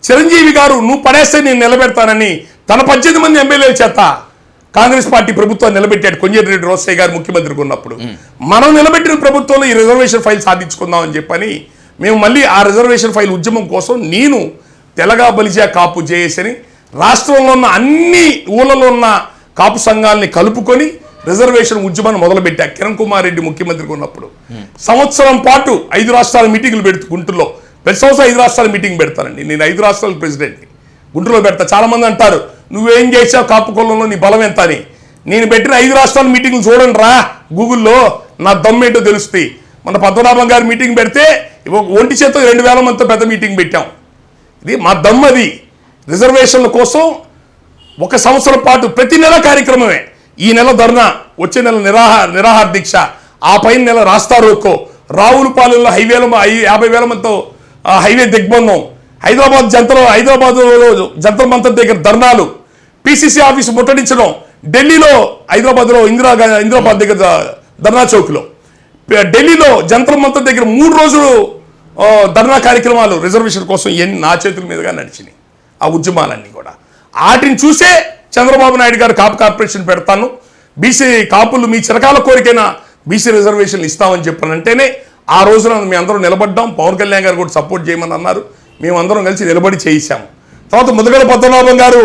చిరంజీవి గారు నువ్వు పడేస్తే నేను నిలబెడతానని తన 18 మంది ఎమ్మెల్యేల చేత కాంగ్రెస్ పార్టీ ప్రభుత్వాన్ని నిలబెట్టాడు. కొంజేటిరెడ్డి రోసయ్య గారు ముఖ్యమంత్రిగా ఉన్నప్పుడు మనం నిలబెట్టిన ప్రభుత్వంలో ఈ రిజర్వేషన్ ఫైల్ సాధించుకుందామని చెప్పని మేము మళ్ళీ ఆ రిజర్వేషన్ ఫైల్ ఉద్యమం కోసం నేను తెలగా బలిజా కాపు జేఏసీని రాష్ట్రంలో ఉన్న అన్ని ఊళ్ళలో ఉన్న కాపు సంఘాలని కలుపుకొని రిజర్వేషన్ ఉద్యమాన్ని మొదలుపెట్టా. కిరణ్ కుమార్ రెడ్డి ముఖ్యమంత్రిగా ఉన్నప్పుడు సంవత్సరం పాటు 5 రాష్ట్రాల మీటింగ్లు పెడుతూ గుంటూరులో ప్రతి సంవత్సరం 5 రాష్ట్రాల మీటింగ్ పెడతానండి. నేను 5 రాష్ట్రాల ప్రెసిడెంట్ని గుంటూరులో పెడతా. చాలా మంది అంటారు నువ్వేం చేసావు కాపు కులంలో నీ బలం ఎంత అని. నేను పెట్టిన 5 రాష్ట్రాల మీటింగ్లు చూడండి రా గూగుల్లో, నా దమ్మేంటో తెలుస్తాయి. మన పద్మనాభం గారి మీటింగ్ పెడితే ఒంటి చేత 2000 మందితో పెద్ద మీటింగ్ పెట్టాం. ఇది మా దమ్మది. రిజర్వేషన్ల కోసం 1 సంవత్సరం పాటు ప్రతి నెల కార్యక్రమమే. ఈ నెల ధర్నా, వచ్చే నెల నిరాహార దీక్ష, ఆ పైన నెల రాస్తారోకో, రావులపాలెంలో 50,000 మందితో హైవే దిగ్బంధం, హైదరాబాద్ జంతర్ మంతర్ దగ్గర ధర్నాలు, పిసిసి ఆఫీసు ముట్టడించడం, ఢిల్లీలో హైదరాబాద్లో ఇందిరాబాద్ దగ్గర ధర్నా చౌక్లో, ఢిల్లీలో జంతర్ మంతర్ దగ్గర 3 రోజులు ధర్నా కార్యక్రమాలు రిజర్వేషన్ కోసం నా చేతుల మీదుగా నడిచినాయి. ఆ ఉద్యమాలన్నీ కూడా వాటిని చూసే చంద్రబాబు నాయుడు గారు కాపు కార్పొరేషన్ పెడతాను, బీసీ కాపులు మీ చిరకాల కోరికైనా బీసీ రిజర్వేషన్లు ఇస్తామని చెప్పానంటేనే ఆ రోజున మేము అందరం నిలబడ్డాం. పవన్ కళ్యాణ్ గారు కూడా సపోర్ట్ చేయమని అన్నారు. మేమందరం కలిసి నిలబడి చేయించాము. తర్వాత ముదగడ పద్మనాభం గారు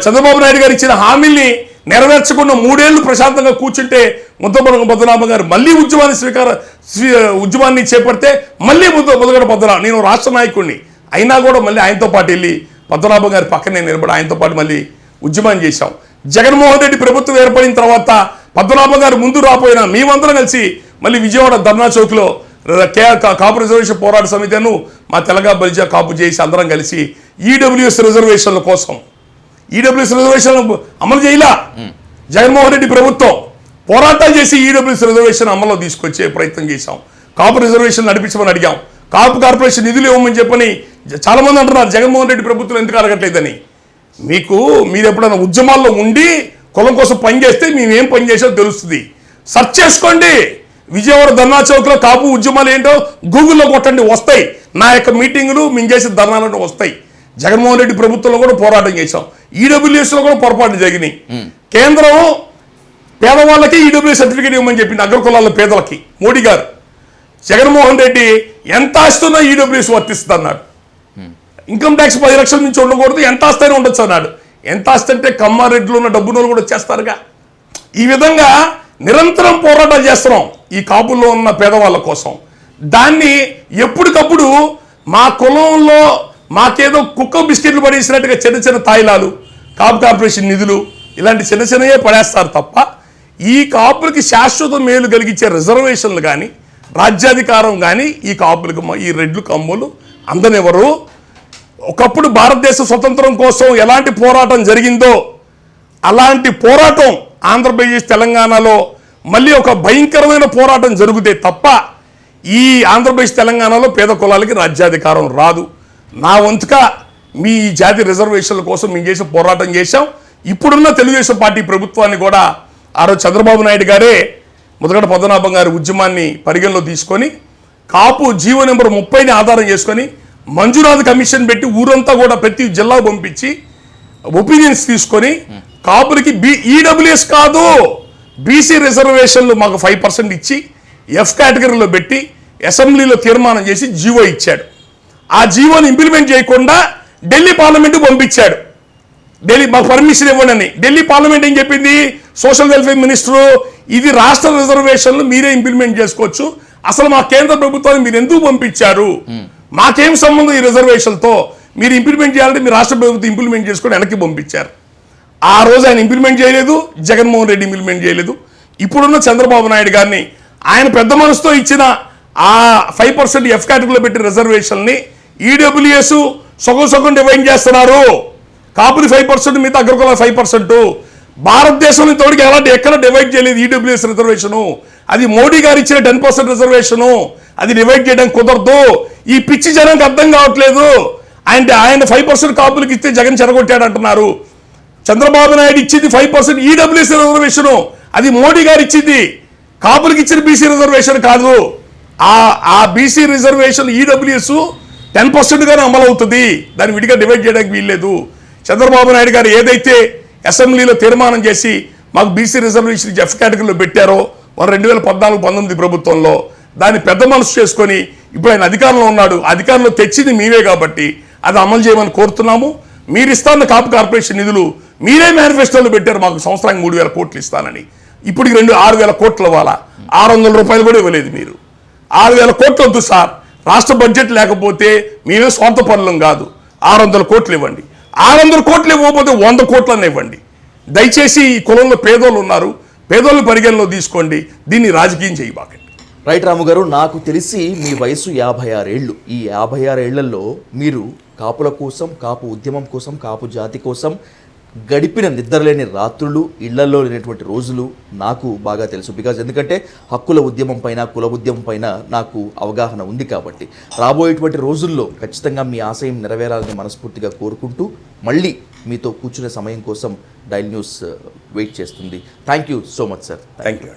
చంద్రబాబు నాయుడు గారు ఇచ్చిన హామీల్ని నెరవేర్చకుండా 3 ఏళ్లు ప్రశాంతంగా కూర్చుంటే ముద్దగడ పద్మనాభం గారు మళ్ళీ ఉద్యమాన్ని చేపడితే మళ్ళీ ముదగడ పద్మనాభం, నేను రాష్ట్ర నాయకుడిని అయినా కూడా మళ్ళీ ఆయనతో పాటు వెళ్ళి పద్మనాభం గారి పక్కనే నిలబడి ఆయనతో పాటు మళ్ళీ ఉద్యమం చేశాం. జగన్మోహన్ రెడ్డి ప్రభుత్వం ఏర్పడిన తర్వాత పద్మనాభం గారు ముందు రాపోయినా మేమందరం కలిసి మళ్ళీ విజయవాడ ధర్నా చౌక్లో కాపు రిజర్వేషన్ పోరాట సమితిను మా తెలగా బలిజా కాపు చేసి అందరం కలిసి ఈడబ్ల్యూఎస్ రిజర్వేషన్ల కోసం రిజర్వేషన్లు అమలు చేయలా జగన్మోహన్ రెడ్డి ప్రభుత్వం. పోరాటాలు చేసి ఈడబ్ల్యూఎస్ రిజర్వేషన్ అమల్లో తీసుకొచ్చే ప్రయత్నం చేశాం. కాపు రిజర్వేషన్ నడిపించమని అడిగాం. కాపు కార్పొరేషన్ నిధులు ఇవ్వమని చెప్పని చాలామంది అంటున్నారు జగన్మోహన్ రెడ్డి ప్రభుత్వం ఎందుకు అడగట్లేదని. మీరు ఎప్పుడైనా ఉద్యమాల్లో ఉండి కులం కోసం పనిచేస్తే మేమేం పని చేసామో తెలుస్తుంది. సెర్చ్ చేసుకోండి. విజయవాడ ధర్నా చౌక్లో కాపు ఉద్యమాలు ఏంటో గూగుల్లో కొట్టండి, వస్తాయి. నా యొక్క మీటింగులు మేము చేసే ధర్నాలు వస్తాయి. జగన్మోహన్ రెడ్డి ప్రభుత్వంలో కూడా పోరాటం చేశాం. ఈడబ్ల్యూఎస్లో కూడా పొరపాటు జరిగినాయి. కేంద్రం పేదవాళ్ళకి ఈడబ్ల్యూఎస్ సర్టిఫికేట్ ఇవ్వమని చెప్పింది అగ్రకులాల పేదలకి. మోడీ గారు జగన్మోహన్ రెడ్డి ఎంత ఆస్తున్నా ఈడబ్ల్యూఎస్ వర్తిస్తుంది అన్నాడు. ఇన్కమ్ ట్యాక్స్ 10 లక్షల నుంచి ఉండకూడదు, ఎంత ఆస్తైనా ఉండొచ్చు అన్నాడు. ఎంత ఆస్తి అంటే కమ్మారెడ్డిలో ఉన్న డబ్బునోళ్ళు కూడా వచ్చేస్తారుగా. ఈ విధంగా నిరంతరం పోరాటాలు చేస్తున్నాం ఈ కాపుల్లో ఉన్న పేదవాళ్ళ కోసం. దాన్ని ఎప్పటికప్పుడు మా కులంలో మాకేదో కుక్క బిస్కెట్లు పడేసినట్టుగా చిన్న చిన్న తాయిలాలు, కాపు కార్పొరేషన్ నిధులు ఇలాంటి చిన్నవే పడేస్తారు తప్ప ఈ కాపులకి శాశ్వత మేలు కలిగించే రిజర్వేషన్లు కానీ రాజ్యాధికారం కానీ ఈ కాపులకు ఈ రెడ్లు కమ్ములు అందనెవరు. ఒకప్పుడు భారతదేశ స్వతంత్రం కోసం ఎలాంటి పోరాటం జరిగిందో అలాంటి పోరాటం ఆంధ్రప్రదేశ్ తెలంగాణలో మళ్ళీ ఒక భయంకరమైన పోరాటం జరిగితే తప్ప ఈ ఆంధ్రప్రదేశ్ తెలంగాణలో పేద కులాలకి రాజ్యాధికారం రాదు. నా వంతుగా మీ జాతి రిజర్వేషన్ల కోసం మేము చేసే పోరాటం చేశాం. ఇప్పుడున్న తెలుగుదేశం పార్టీ ప్రభుత్వాన్ని కూడా ఆ రోజు చంద్రబాబు నాయుడు గారే ముదగడ పద్మనాభం గారి ఉద్యమాన్ని పరిగణలో తీసుకొని కాపు జీవో నెంబర్ 30ని ఆధారం చేసుకొని మంజునాథ్ కమిషన్ పెట్టి ఊరంతా కూడా ప్రతి జిల్లాకు పంపించి ఒపీనియన్స్ తీసుకొని కాపులకి ఈడబ్ల్యూఎస్ కాదు బీసీ రిజర్వేషన్లు మాకు 5% ఇచ్చి ఎఫ్ కేటగిరీలో పెట్టి అసెంబ్లీలో తీర్మానం చేసి జీవో ఇచ్చాడు. ఆ జీవోని ఇంప్లిమెంట్ చేయకుండా ఢిల్లీ పార్లమెంటు పంపించాడు. ఢిల్లీ మాకు పర్మిషన్ ఇవ్వండి. ఢిల్లీ పార్లమెంట్ ఏం చెప్పింది, సోషల్ వెల్ఫేర్ మినిస్టరు ఇది రాష్ట్ర రిజర్వేషన్లు మీరే ఇంప్లిమెంట్ చేసుకోవచ్చు, అసలు మా కేంద్ర ప్రభుత్వాన్ని మీరు ఎందుకు పంపించారు, మాకేం సంబంధం ఈ రిజర్వేషన్తో, మీరు ఇంప్లిమెంట్ చేయాలంటే మీ రాష్ట్ర ప్రభుత్వం ఇంప్లిమెంట్ చేసుకొని వెనక్కి పంపించారు. ఆ రోజు ఆయన ఇంప్లిమెంట్ చేయలేదు, జగన్మోహన్ రెడ్డి ఇంప్లిమెంట్ చేయలేదు. ఇప్పుడున్న చంద్రబాబు నాయుడు గారిని ఆయన పెద్ద మనసుతో ఇచ్చిన ఆ 5% ఎఫ్ కేటగిరీలో పెట్టిన రిజర్వేషన్ని ఈడబ్ల్యూఎస్ సగం సగం డివైడ్ చేస్తున్నారు. కాపులు 5%, మిగతా అగ్రకులాలు 5%. భారతదేశంలో ఇంతవరకు ఎక్కడ డివైడ్ చేయలేదు ఈడబ్ల్యూఎస్ రిజర్వేషను. అది మోడీ గారు ఇచ్చిన 10% రిజర్వేషను. అది డివైడ్ చేయడానికి కుదరదు. ఈ పిచ్చి జనానికి అర్థం కావట్లేదు. ఆయన 5% కాపులకు ఇస్తే జగన్ చెరగొట్టాడు అంటున్నారు. చంద్రబాబు నాయుడు ఇచ్చింది 5% ఈడబ్ల్యూఎస్ రిజర్వేషను. అది మోడీ గారు ఇచ్చింది. కాపులకు ఇచ్చిన బీసీ రిజర్వేషన్ కాదు. ఆ బీసీ రిజర్వేషన్ ఈడబ్ల్యూఎస్ 10%గానే అమలు అవుతుంది. దాన్ని విడిగా డివైడ్ చేయడానికి వీల్లేదు. చంద్రబాబు నాయుడు గారు ఏదైతే అసెంబ్లీలో తీర్మానం చేసి మాకు బీసీ రిజర్వేషన్ ఎఫ్ కేటగిరీలో పెట్టారో 2014-19 ప్రభుత్వంలో, దాన్ని పెద్ద మనసు చేసుకొని ఇప్పుడు ఆయన అధికారంలో ఉన్నాడు. అధికారంలో తెచ్చింది మీరే కాబట్టి అది అమలు చేయమని కోరుతున్నాము. మీరు ఇస్తాన్న కాపు కార్పొరేషన్ నిధులు మీరే మేనిఫెస్టోలో పెట్టారు, మాకు సంవత్సరానికి 3,000 కోట్లు ఇస్తానని. ఇప్పటికి 6,000 కోట్లు ఇవ్వాలా? 600 రూపాయలు కూడా ఇవ్వలేదు మీరు. 6,000 కోట్లు వద్దు సార్, రాష్ట్ర బడ్జెట్ లేకపోతే మేమే సొంత పనులం కాదు. 600 కోట్లు ఇవ్వండి. 600 కోట్లు ఇవ్వకపోతే 100 కోట్లన్నీ ఇవ్వండి. దయచేసి ఈ కులంలో పేదోళ్ళు ఉన్నారు, పేదోళ్ళు పరిగణలో తీసుకోండి. దీన్ని రాజకీయం చేయబాకండి. రైట్ రాము గారు, నాకు తెలిసి మీ వయసు 56 ఏళ్ళు. ఈ 56 ఏళ్లలో మీరు కాపుల కోసం, కాపు ఉద్యమం కోసం, కాపు జాతి కోసం గడిపిన నిద్రలేని రాత్రులు, ఇళ్లలో లేనటువంటి రోజులు నాకు బాగా తెలుసు. ఎందుకంటే హక్కుల ఉద్యమం పైన, కుల ఉద్యమం పైన నాకు అవగాహన ఉంది కాబట్టి రాబోయేటువంటి రోజుల్లో ఖచ్చితంగా మీ ఆశయం నెరవేరాలని మనస్ఫూర్తిగా కోరుకుంటూ మళ్ళీ మీతో కూర్చునే సమయం కోసం డైల్ న్యూస్ వెయిట్ చేస్తుంది. Thank you so much sir. Thank you.